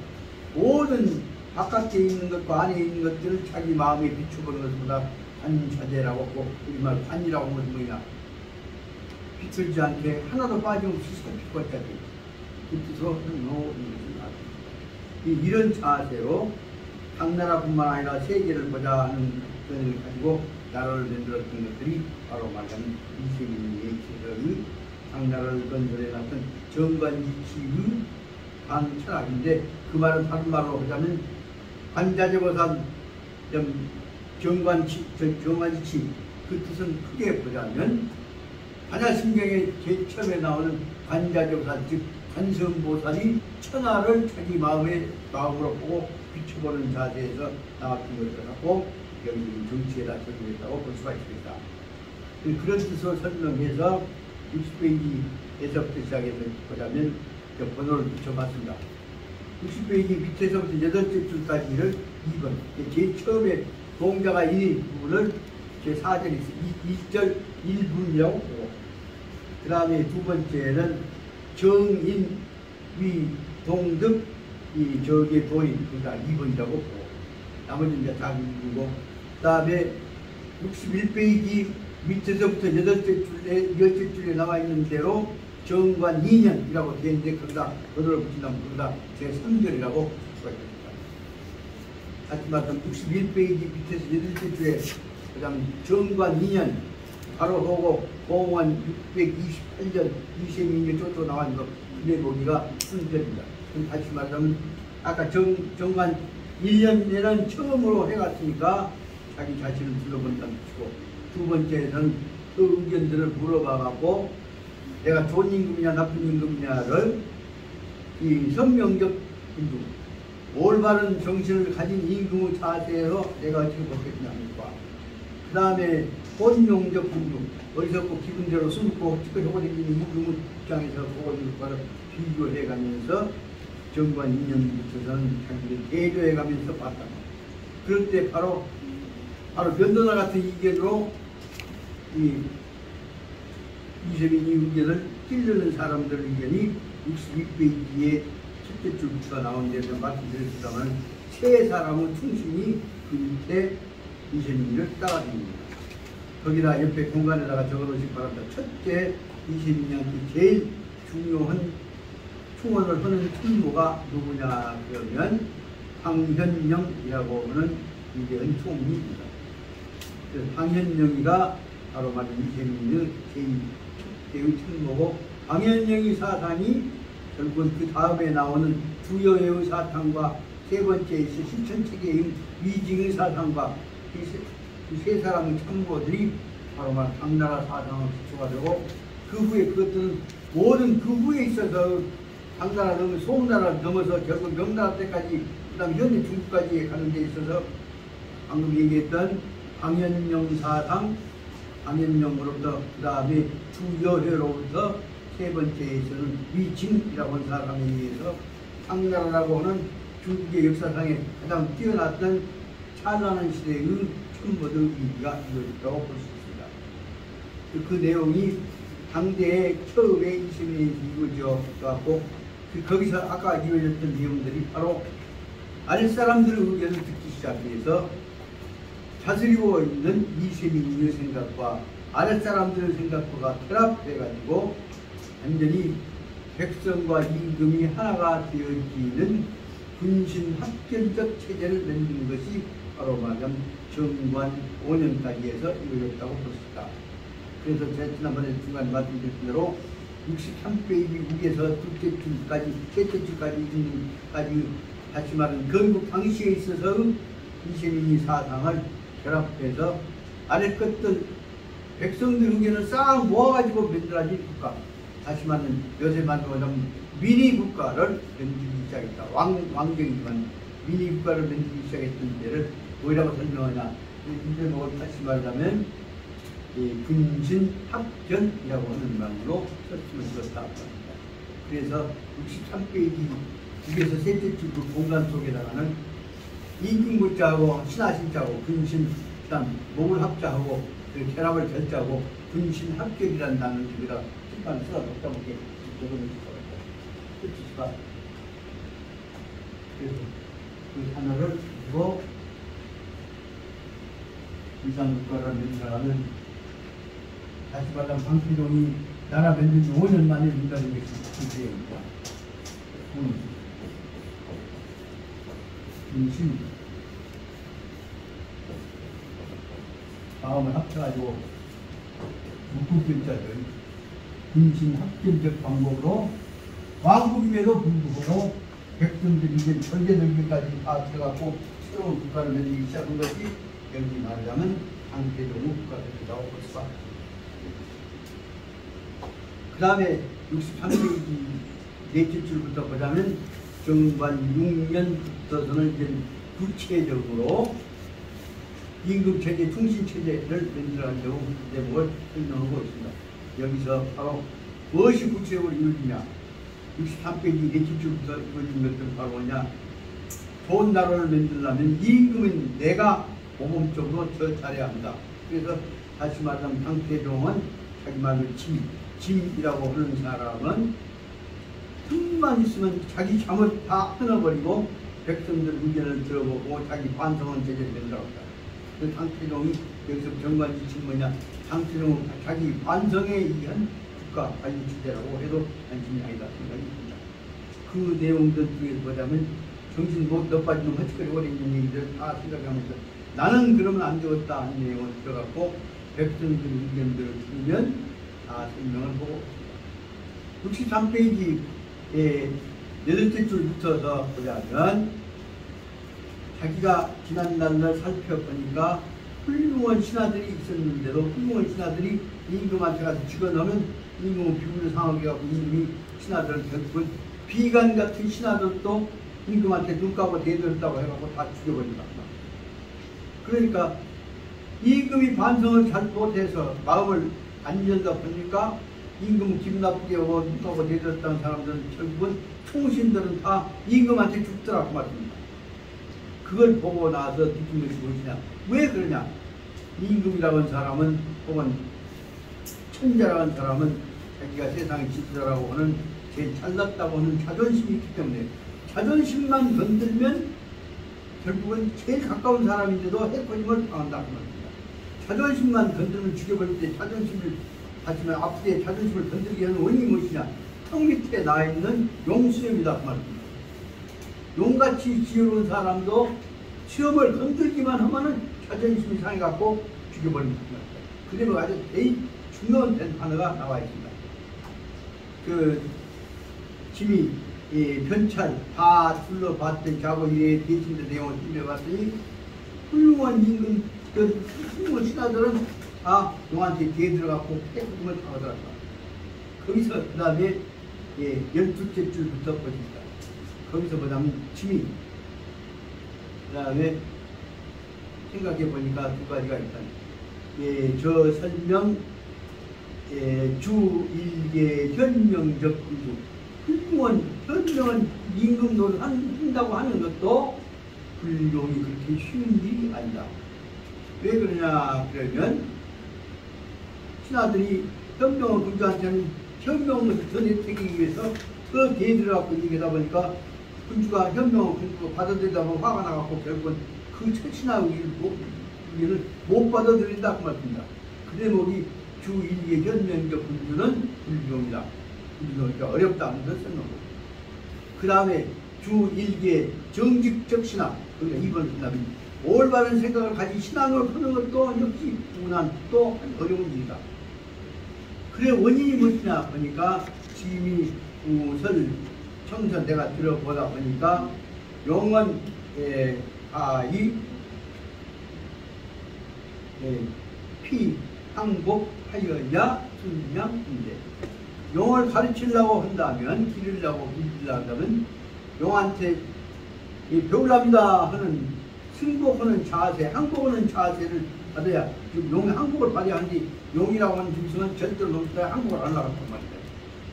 모든 바깥에 있는 것과 안에 있는 것들을 자기 마음에 비춰보는 것보다 관자재라고 하고 우리말 관이라고 하는 것은 뭐냐 비틀지 않게 하나도 빠짐없이 살피고자지 그 뜻으로 놓는 것입니다. 이런 자세로 당나라뿐만 아니라 세계를 보자 하는 것을 가지고 나라를 만들었던 것들이 바로 말하는 이세민의 계절의 당나라를 건설해 놨던 정관지치의 강철학인데 그 말은 다른 말로 하자면 관자재보살 정관지치 그 뜻은 크게 보자면 관야심경에 제일 처음에 나오는 관자재보살 즉 관성보살이 천하를 자기 마음으로 보고 비춰보는 자세에서 나왔던 것을 갖고 여기 정치에다 적용했다고 볼 수가 있습니다. 그런 뜻으로 설명해서 60페이지에서부터 시작해서 보자면 번호를 붙여봤습니다. 60페이지 밑에서부터 8번째 줄까지를 2번 제일 처음에 동자가 있는 부분을 제4절이 2절 1분이라고 보고 그 다음에 두 번째는 정인 위 동득 저기에 도인 그러니까 2번이라고 보고 나머지는 이제 다 1분이고 그 다음에 61페이지 밑에서부터 8째 줄에 나와 있는 대로 정관 2년이라고 되어 있는데 거기다 번호를 붙인다면 거기다 제3절이라고 볼 수가 있습니다. 다시 말하면 61페이지 밑에서 8째 줄에 그 다음 정관 2년 바로 보고 공원 628년 22년 쪽으로 나와 있는 거 그게 보기가 순절입니다. 다시 말하면 아까 정관 1년에는 처음으로 해갔으니까 자기 자신을 둘러본다는 것이고 두 번째는 그 의견들을 물어봐갖고 내가 좋은 임금이냐 나쁜 임금이냐를 이 성명적 임금 올바른 정신을 가진 임금의 자세로 내가 어떻게 보겠냐 하니까 그 다음에 본용적 임금 어디서 꼭 기분대로 숨고 지금 하고 다니는 임금의 입장에서 보고 있는 것과를 비교해가면서 정관 2년부터는 자기를 대조해가면서 봤다. 그럴 때 바로 변도나 같은 의견으로 이세민이 의견을 찔르는 사람들 의견이 62페이지에 첫째 줄부터 나온 데서 말씀드렸습니다만 세 사람의 충신이 그 밑에 이세민을 따라줍니다. 거기다 옆에 공간에다가 적어놓으시기 바랍니다. 첫째 이세민한테 제일 중요한 충원을 하는 충무가 누구냐 그러면 황현영이라고 하는 이게 은총입니다. 황현영이가 바로 말하는 이재민의 제1의 천모고, 황현영이 사상이 결국은 그 다음에 나오는 두여의 사상과 세 번째 실천체계인 위징의 사상과 이 세 사람의 참모들이 바로 말 당나라 사상의 기초가 되고, 그 후에 그것들은 모든 그 후에 있어서 당나라 넘어 송나라를 넘어서 결국 명나라 때까지, 그 다음 현재 중국까지 가는 데 있어서 방금 얘기했던 황현영 사상, 황현영으로부터 그 다음에 두여회로부터 세 번째에서는 위징이라고 하는 사람에 의해서 당나라라고 하는 중국의 역사상에 가장 뛰어났던 찬란한 시대의 천모들 위기가 이루어졌다고 볼 수 있습니다. 그 내용이 당대의 처음에 이심이 이루어져갖고, 거기서 아까 이루어졌던 내용들이 바로 아랫사람들의 의견을 듣기 시작해서 다스리고 있는 이세민의 생각과 아랫사람들의 생각과 결합해가지고 완전히 백성과 임금이 하나가 되어지는 군신합결적 체제를 만드는 것이 바로 말하자면 정관 5년까지 해서 이루어졌다고 볼 수 있다. 그래서 제가 지난번에 중간에 말씀드린 대로 63페이지 위에서 둘째 줄까지, 셋째 줄까지 있는까지 다시 말하는 건국 당시에 있어서 이세민이 사상을 결합해서 아래 것들 백성들 의견을 싹 모아가지고 만들어진 국가, 다시 말하는 요새 말하자면 미니 국가를 만들기 시작했다. 왕정이지만 미니 국가를 만들기 시작했던 데를 뭐라고 설명하냐, 이제목을 다시 말하자면 군신합견이라고 하는 말로 설명을 들었다. 그래서 63페이지 위에서 셋째 줄 그 공간 속에다가는 임금문자하고 신하신자하고 군신, 그 다음 목을 합자하고 그 결합을 결자하고 군신합격이라는 단어를 여기다 칠판을 써놓다 보게 적어놓을 수가 있다. 끝이가. 그래서 그 단어를 두고 이상국가를 만들어가는, 다시 말하면 방피동이 나라 만든 지 5년 만에 민다는 것이 문제입니다. 군신 마음을 합쳐가지고 묵국견자들 군신 합견적 방법으로 왕국임에도 불구하고 백성들이 이제 전제들기까지 다 들어가고 새로운 국가를 만들기 시작한 것이 여기 말하자면 당대동의 국가가 된다고 볼 수가 있습니다. 그 다음에 63페이지 넷째 줄부터 보자면 정관 6년부터는 이제 구체적으로 임금체제, 충신체제를 만들어가려고 내목을 설명하고 있습니다. 여기서 바로 무엇이 구체적으로 이루어지냐, 63페이지 넷째 줄부터 이루어진 것들은 바로 뭐냐, 좋은 나라를 만들려면 임금은 내가 모범적으로 져잘해야 한다. 그래서 다시 말하면 당태종은 자기 말로 짐이라고 하는 사람은 틈만 있으면 자기 잘못 다 끊어버리고 백성들 의견을 들어보고 자기 반성은 제대로 된다고 합니다. 그 당태종이 여기서 정관지칭 뭐냐, 당태종은 자기 반성에 의한 국가 관리체제라고 해도 안심이 아니다 생각이 듭니다. 그 내용들 중에서 보자면 정신 못 너빠진 놈 허치거리고 있는 얘기들 다 생각하면서 나는 그러면 안 되었다 하는 내용을 들어갖고 백성들 의견들을 들으면 다 설명을 보고 있습니다. 63페이지에 8째 줄부터 보자면 자기가 지난날을 살펴보니까 훌륭한 신하들이 있었는데도 훌륭한 신하들이 임금한테 가서 죽어넣으면 임금은 비굴을 상하게 하고 임금이 신하들을 결국은 비관 같은 신하들도 임금한테 눈 감고 대들었다고 해갖고 다 죽여버린다. 그러니까 임금이 반성을 잘 못해서 마음을 안 열다 보니까 임금은 기분 나쁘게 하고 눈 감고 대들었다는 사람들은 결국은 총신들은 다 임금한테 죽더라고 말입니다. 그걸 보고 나서 느낀 것이 무엇이냐, 왜 그러냐, 임금이라고 하는 사람은 혹은 천자라고 하는 사람은 자기가 세상의 지도자라고 하는 제일 잘났다고 하는 자존심이 있기 때문에 자존심만 건들면 결국은 제일 가까운 사람인데도 해코임을 당한다고 합니다. 자존심만 건들면 죽여버릴 때 자존심을 하지만 앞뒤에 자존심을 건들게 하는 원인이 무엇이냐, 턱 밑에 나있는 용수염이다 그 말입니다. 용같이 지혜로운 사람도 시험을 건들기만 하면은 자존심이 상해갖고 죽여버립니다. 그리고 아주 제일 중요한 단어가 나와 있습니다. 그 짐이 변찰 다 둘러봤던 자고 이래 대신의 내용을 들려봤더니 훌륭한 임금 그 훌륭한 신하들은 다 용한테 뒤에 들어갔고 태국을 타고들었다. 거기서 그 다음에 12째 줄부터 보십니다. 거기서 보자면 짐이 그 다음에 생각해 보니까 두 가지가 있다. 저 설명 주 일개 현명적 구조 훌륭한 현명한 임금 노릇 한다고 하는 것도 훌륭히 그렇게 쉬운 일이 아니다. 왜 그러냐 그러면 신하들이 현명한 군주한테는 현명을 전해드리기 위해서 그 뒤에 들어가고 얘기하다 보니까 군주가 현명한 군주가 받아들이다 보면 화가 나갖고 결국은 그 신하의 일을 못 받아들인다 그 말입니다. 그 대목이 주 일개 현명적 군주는 훌륭이다. 그러니까 어렵다 하는 것을 써놓고 그 다음에 주 일개 정직적 신하 그러니까 이번 신하는 올바른 생각을 가진 신앙을 하는 것도 역시 분한 또 어려운 일이다. 그래 원인이 무엇이냐 보니까 지미 우설 청선 내가 들어보다 보니까 용언 아이 피 항복하여야 순양 문제. 용을 가르치려고 한다면 기르려고 한다면 용한테 배우랍니다 하는 승복하는 자세, 항복하는 자세를 받아야 지금 용의 항복을 받아야 하는데 용이라고 하는 중심은 절대로 넘다 항복을 안 하겠단 말이야.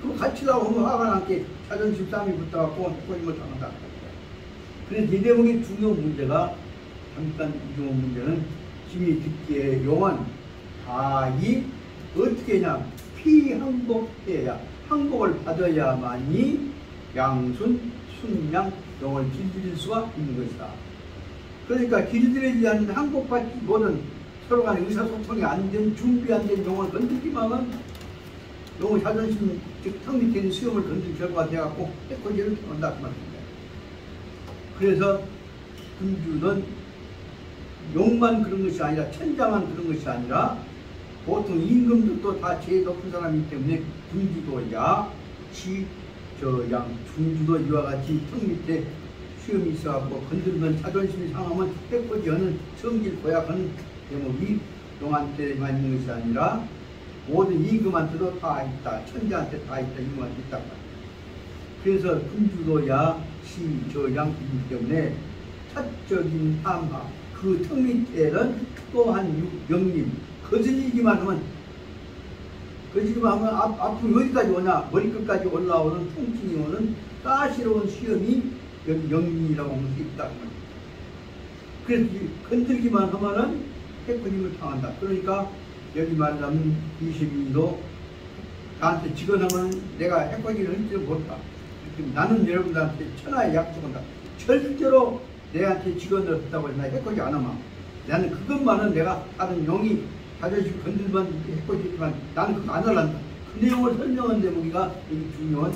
그럼 가르치려고 하면 화가 나게 자존심 싸움이 붙어갖고 꼬임을 당한다. 그래서 이 대목의 중요한 문제가 잠깐 중요한 문제는 짐이 듣기에 용은 다이 어떻게 하냐 피항복해야 항복을 받아야만이 양순 순양 용을 길들일 수가 있는 것이다. 그러니까 길들이지 않는 항복받지 못한 서로 간에 의사소통이 안 된 준비 안 된 용을 건들기만 하면 용의 자존심 즉 턱 밑에 있는 수염을 건든 결과가 돼갖고 해코지를 한다 그 말입니다. 그래서 군주는 용만 그런 것이 아니라 천자만 그런 것이 아니라 보통 임금들도 다 제일 높은 사람이기 때문에 군주도 야, 치, 저양, 중주도 이와 같이 턱 밑에 수염이 있어갖고 건들면 자존심이 상하면 해코지하는 성질 고약하는 대목이 용한테만 있는 것이 아니라 모든 임금한테도 다 있다. 천자한테 다 있다. 임금한테 있다. 그래서 군주도 야, 치, 저양이기 때문에 사적인 탐하 그 턱 밑에는 또한 영림 거슬리기만 하면 앞으로 여기까지 오냐 머리끝까지 올라오는 통증이 오는 까시로운 시험이 여기 영림이라고 할 수 있다. 그래서 건들기만 하면은 해코님을 당한다. 그러니까 여기 말하자면 22도 나한테 직언하면 내가 해코니를 할지를 모른다. 나는 여러분들한테 천하에 약속한다. 절대로 내한테 직언을 했다고 해서 나 해코지 안 하면 나는 그것만은 내가 다른 용이 자존심 건들면 해코지지만 나는 그거 안 하란다. 그 내용을 설명한 대목이가 여기 중요한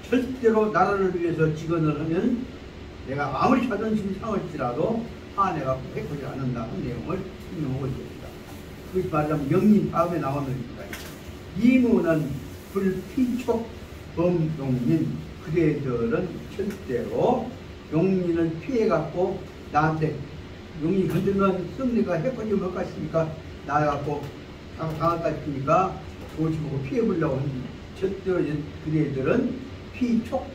절대로 나라를 위해서 직언을 하면 내가 아무리 자존심이 상할지라도 화내갖고 해코지 안 한다. 그 내용을 설명하고 있습니다. 그것이 말하자면 영린 다음에 나오는 겁니다. 이무는 불피촉 범용민 그대들은 절대로 용민을 피해갖고 나한테 용이 건들면 썸네가 해코지 못 갔으니까 나가갖고 당할 것 같으니까 조심하고 피해보려고 하는 절대로 그대들은 피촉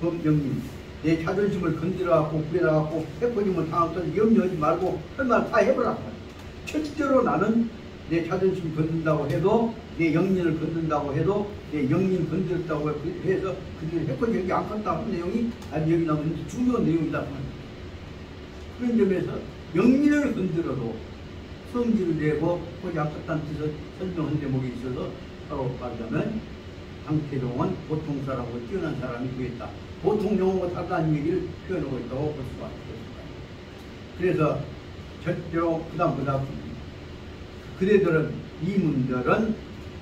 범용민 내 자존심을 건드려갖고 구해나갖고 해코지를 당할 염려하지 말고 할 말 다 해보라고. 절대로 나는 내 자존심 건든다고 해도 내 영린을 건든다고 해도 내 영린 건드렸다고 해서 그들이 해코지 여기 안 갔다 하는 내용이 아니 여기 나오는 중요한 내용이다. 그런 점에서 영린을 건드려도 성질을 내고 해코지 안 갔다는 뜻을 설명한 대목이 있어서 바로 말하자면 강태종은 보통 사람하고 뛰어난 사람이 되겠다. 보통 용어가 다르다는 얘기를 표현하고 있다고 볼 수가 있습니다. 그래서 절대로 부담보다 그대들은 이문들은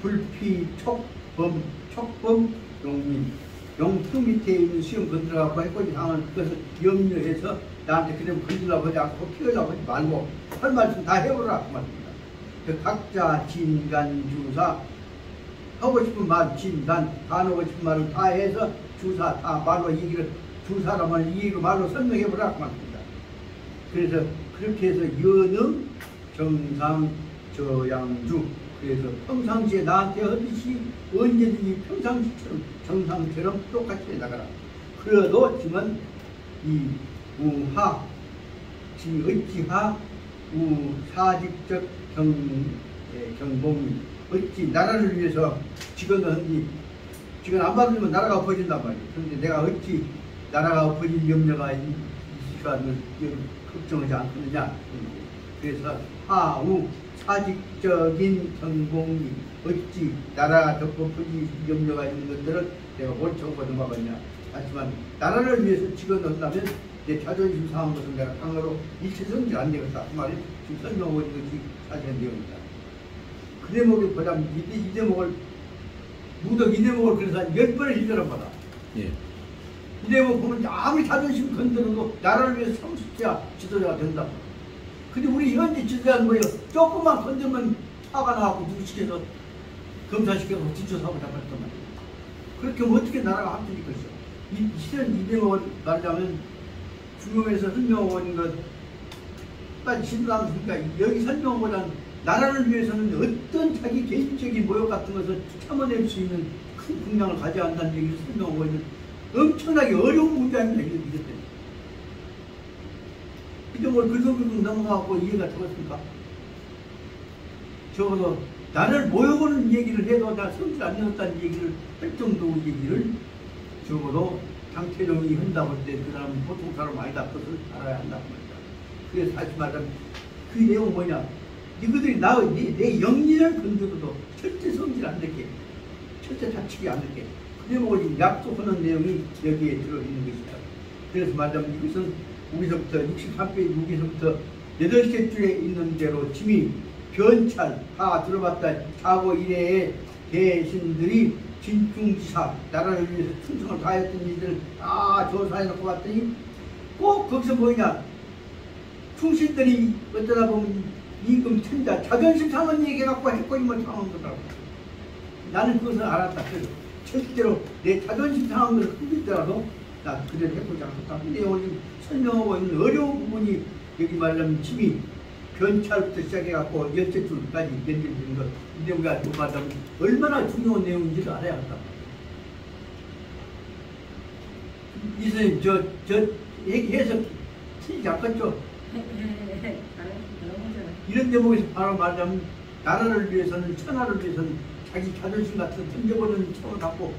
불피촉범 촉범 용민 용품 밑에 있는 시험 건드려갖고 해코지 상황을 그것을 염려해서 나한테 그냥 건드려고 하지 않고 피하려고 하지 말고 할 말씀 다 해보라 그 말입니다. 그 각자 진간주사 하고 싶은 말 진간 다 하고 싶은 말을 다 해서 주사 다 말로 얘기를 주사라면 이 얘기로 말로 설명해보라 그 말입니다. 그래서 그렇게 해서 연음 정상 저양주 그래서 평상시에 나한테 하듯이 언제든지 평상시처럼 정상처럼 똑같이 해나가라. 그래도 지금 이 우하 지금 어찌하 우사직적 경봉이 어찌 나라를 위해서 직원을 한지 직원 안 받으면 나라가 엎어진단 말이에요. 그런데 내가 어찌 나라가 엎어질 염려가 있을까 걱정하지 않겠느냐. 그래서 하우 사직적인 경공이 어찌 나라가 덮어질 염려가 있는 것들을 내가 못 적어보는 바겠냐. 하지만 나라를 위해서 직원을 한다면 내 자존심 상한 것은 내가 강화로 일체성질 안 되겠다. 그 말이 지금 설명하고 있는 것이 사실은 내용입니다. 그 대목을 보자면 이 대목을 무덕 이 대목을 그래서 한 10번을 읽으란 말이야. 예. 이 대목 보면 아무리 자존심 건드려도 나라를 위해서 성숙해야 지도자가 된다. 근데 우리 현재 지도자는 뭐예요? 조금만 건드리면 화가 나고 누구시켜서 검사시켜서 뒷조사하고 잡았단 말이에요. 그렇게 하면 어떻게 나라가 합쳐질 것이요? 실은 이 대목을 말하자면 중용에서 설명하고 있는 것 까지 신도하니까 여기 설명보다는 나라를 위해서는 어떤 자기 개인적인 모욕 같은 것을 참아낼 수 있는 큰 분량을 가져야 한다는 얘기를 설명하고 있는 엄청나게 어려운 문제입니다. 이게 때문에. 이게 뭘 긁어긁어 넘어가고 이해가 되겠습니까? 적어도 나를 모욕하는 얘기를 해도 나 성질 안 내었다는 얘기를 할 정도 얘기를 적어도 장태룡이 한다고 할 때 그 사람은 보통 사람 아니다. 그것을 알아야 한다고 합니다. 그래서 다시 말하면 그 내용은 뭐냐? 이것들이 내 영리를 건드려도 절대 성질 안 내게, 절대 다치게 안 내게. 그 내용을 약속하는 내용이 여기에 들어있는 것이다. 그래서 말하자면 이것은 여기서부터 63페이지 여기서부터 8개 줄에 있는 대로 짐이 변찰 다 들어봤다. 자고 이래에 대신들이 진중지사 나라를 위해서 충성을 다했던 일들을 다 조사해놓고 봤더니 꼭 거기서 뭐냐 충신들이 어쩌다 보면 임금 천자 자존심 상한 얘기해갖고 해코임을 당한 거더라고. 나는 그것을 알았다. 그래서 절대로 내 자존심 상한 것을 흔들더라도 나 그대로 해보지 않겠다. 근데 오늘 설명하고 있는 어려운 부분이 여기 말하면 짐이 변찰부터 시작해갖고 열째 줄까지 연결되는 것. 근데 우리가 또 말하면 얼마나 중요한 내용인지를 알아야겠다. 이 선생님 저 얘기해서 틀리지 않겠죠? 이런 대목에서 바로 말하자면 나라를 위해서는 천하를 위해서는 자기 자존심 같은 던져버리는 차원을 갖고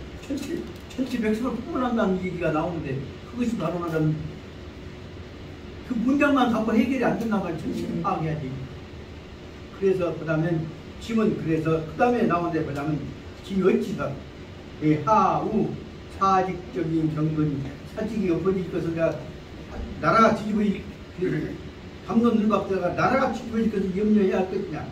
천지백성을 풍문한다는 얘기가 나오는데 그것이 바로 말하자면 그 문장만 갖고 해결이 안 된단 말이야. 천지를 파악해야지. 그래서 그 다음에 짐은 그래서 그 다음에 나오는데 보자면 짐이 어찌서 하우 사직적인 경건이 사직이 엎어질 것을 내가 나라가 뒤집어질 감독 늘박자가 나라가 뒤집어질 것을 염려해야 할 것이냐.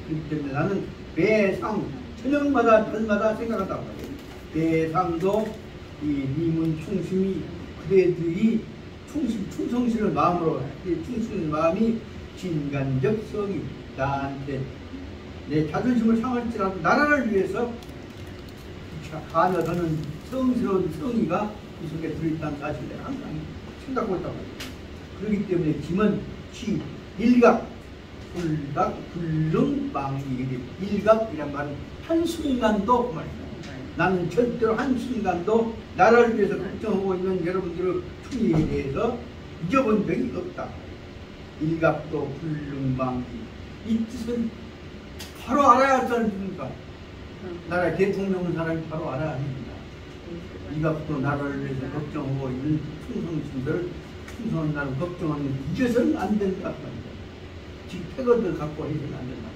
그렇기 때문에 나는 매상 저녁마다 별마다 생각한다고 말이에요. 매상도 이 니문 충심이 그대들이 충성심을 마음으로 충성의 마음이 진간적 성이 나한테 내 자존심을 상할지라도 나라를 위해서 가녀드는 성스러운 성의가 이 속에 들어있다는 사실을 내가 항상 생각하고 있다고 합니다. 그렇기 때문에 짐은 일각, 불각, 불능망이 일각이란 말은 한순간도 그 말이다. 나는 절대로 한순간도 나라를 위해서 걱정하고 있는 여러분들의 충의에 대해서 잊어본 적이 없다. 일각도 불능망이 이 뜻은 바로 알아야 할 사람입니까? 나라 대통령은 사람이 바로 알아야 합니다. 일각도 나라를 위해서 걱정하고 있는 충성심들 충성한 나를 걱정하는 잊어서는 안 된다. 지금 패거들 갖고 해서는 안 된다.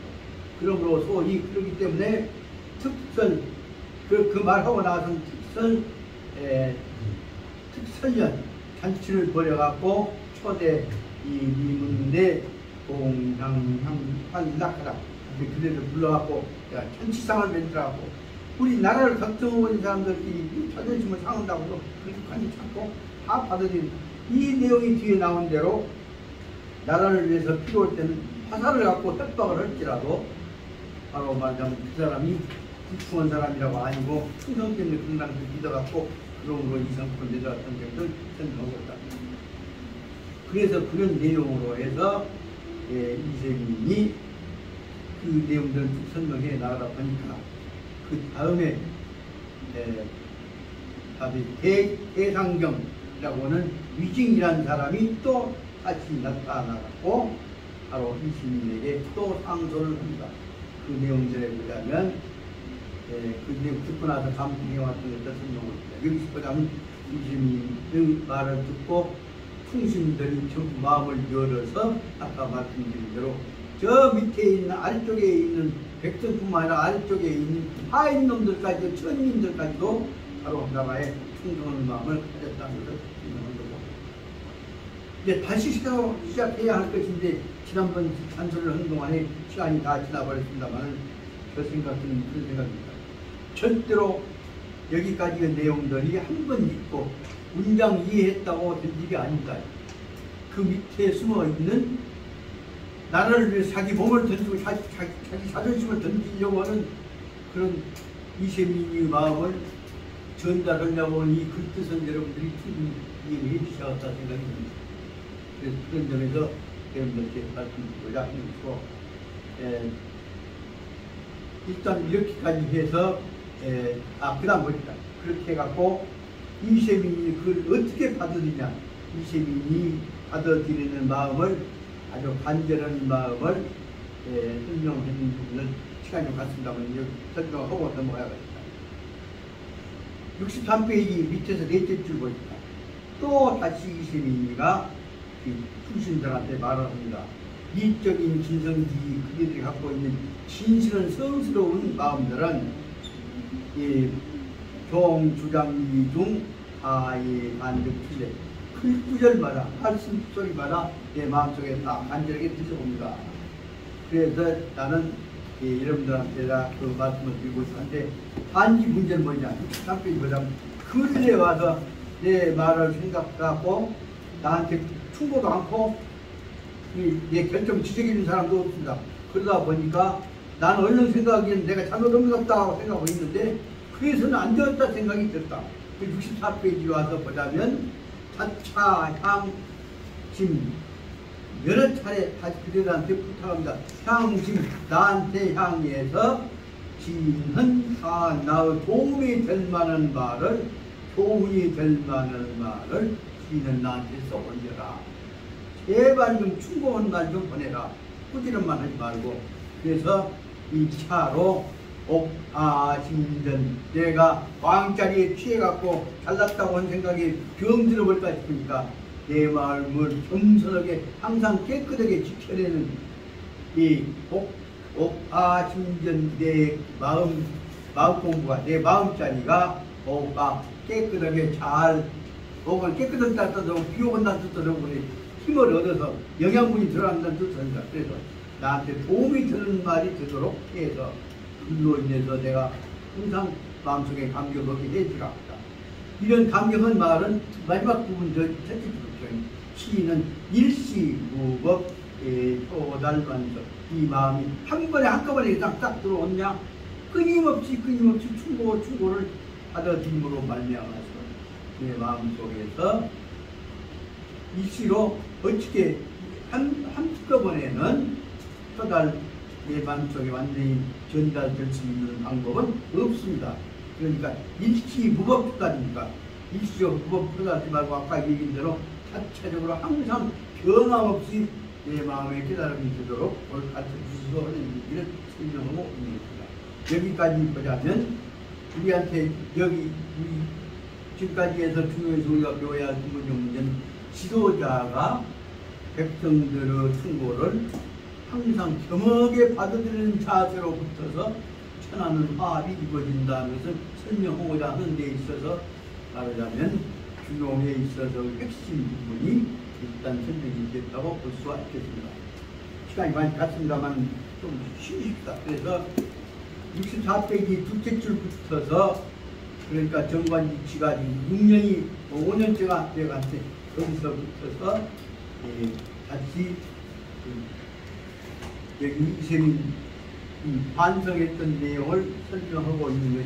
그러므로 소위 그렇기 때문에 특설 그 말하고 나서는 특설년 잔치를 벌여갖고 초대 이문대 공상향 환락하라 그들을 불러갖고 잔치상을 만들어갖고 우리 나라를 걱정하고 있는 사람들끼리 자존심을 상한다고 해서 그렇게 찾고 다 받아들인 이 내용이 뒤에 나온 대로 나라를 위해서 필요할 때는 화살을 갖고 협박을 할지라도 바로 말하자면 그 사람이 불충한 사람이라고 아니고 충성 때문에 그런 사람을 믿어갖고 그런으로 이상권 내려왔던 점들 생각하고 있다. 그래서 그런 내용으로 해서 이세민이 그 내용들을 쭉 설명해 나가다 보니까 그 다음에 답이 대상경이라고 하는 위증이라는 사람이 또 다시 나타나고 바로 이시민에게 또 상소를 합니다. 그 내용들에 보자면 그 내용 듣고 나서 감동해왔던 것들 설명을 합니다. 여기서 보자면 이시민의 말을 듣고 충신들이 전부 마음을 열어서 아까 말씀드린 대로 저 밑에 있는 아래쪽에 있는 백성뿐만 아니라 아래쪽에 있는 하인 놈들까지도 천민들까지도 바로 나라에 충성하는 마음을 가졌다는 것을 설명한 거고 이제 다시 시작해야 할 것인데 지난번 잔소리를 하는 동안에 시간이 다 지나버렸습니다만 저 생각은 그런 생각입니다. 절대로 여기까지의 내용들이 한 번 읽고 문장 이해했다고 될 일이 아닙니다. 그 밑에 숨어 있는 나라를 위해 자기 몸을 던지고 자기 자존심을 던지려고 하는 그런 이세민의 마음을 전달하려고 하는 이 글뜻은 여러분들이 충분히 이해해 주셔야 한다 생각이 듭니다. 그래서 그런 점에서 여러분들께 말씀드리고자 하는 것이고 일단 이렇게까지 해서 그 다음 보니까 그렇게 해갖고 이세민이 그걸 어떻게 받아들이냐 이세민이 받아들이는 마음을 아주 간절한 마음을 설명하는 부분을 시간이 좀 갔습니다만 설명하고 넘어가야겠다. 63페이지 밑에서 넷째 줄 보니까 또 다시 이세민이가 충신들한테 말을 합니다. 이적인 진성지 그들이 갖고 있는 진실은 성스러운 마음들은 이 종주장리 중 하의 반득 틀레 그 구절마다 말씀소리마다 내 마음속에 다 간절하게 들려옵니다. 그래서 나는 여러분들한테 그 말씀을 드리고 있는데 단지 문제는 뭐냐 63페이지 보자면 근래 와서 내 말을 생각하고 나한테 충고도 않고 내 결정 지적해주는 사람도 없습니다. 그러다 보니까 나는 얼른 생각하기에는 내가 잘못한 것 같다고 생각하고 있는데 그래서는 안 되었다 생각이 들었다. 64페이지 와서 보자면 자차 향심 여러 차례 다시 그들한테 부탁합니다. 향심 나한테 향해서 지는 나의 도움이 될 만한 말을 도움이 될 만한 말을 지는 나한테 써보내라. 제발 좀 충고한 말 좀 보내라. 꾸지런만 하지 말고. 그래서 이 차로 옥아심전 내가 왕자리에 취해갖고 잘났다고 한 생각이 병들어 볼까 싶으니까 내 마음을 겸손하게 항상 깨끗하게 지켜내는 이 옥아심전 내 마음 공부가 내 마음자리가 깨끗하게 잘 옥을 깨끗한 뜻도 비 오는 뜻도 힘을 얻어서 영양분이 들어간다는 뜻입니다. 그래서 나한테 도움이 되는 말이 되도록 해서 그로 인해서 내가 항상 마음속에 감격하게 해주라 합니다. 이런 감격한 말은 마지막 부분 첫째 부분 시인은 일시무법 초달만서 이 마음이 한 번에 한꺼번에 딱 들어오냐 끊임없이 충고를 받아들임으로 말미암아서 내 마음속에서 일시로 어떻게 한꺼번에는 토달 내 마음속에 완전히 전달될 수 있는 방법은 없습니다. 그러니까 일시무법 토달입니까? 일시적으로 무법 토달하지 말고 아까 얘기한 대로 자체적으로 항상 변함없이 내 마음에 깨달음이 되도록 가르쳐 주셔서 하는 얘기를 설명하고 있는 것입니다. 여기까지 보자면 우리한테 우리 지금까지 해서 중요해서 우리가 배워야 할 근본적 문제는 지도자가 백성들의 충고를 항상 겸허하게 받아들이는 자세로 붙어서 천하는 화합이 이루어진다는 것을 설명하고자 하는 데 있어서 말하자면 규용에 있어서 핵심 부분이 일단 설명이 됐다고 볼 수가 있겠습니다. 시간이 많이 갔습니다만 좀 쉬십시다. 그래서 64페이지 둘째 줄 붙어서 그러니까 정관지치가 6년이 5년째가 돼갔는데 거기서 붙어서 다시 여기 이세민 반성했던 내용을 설명하고 있는 거죠.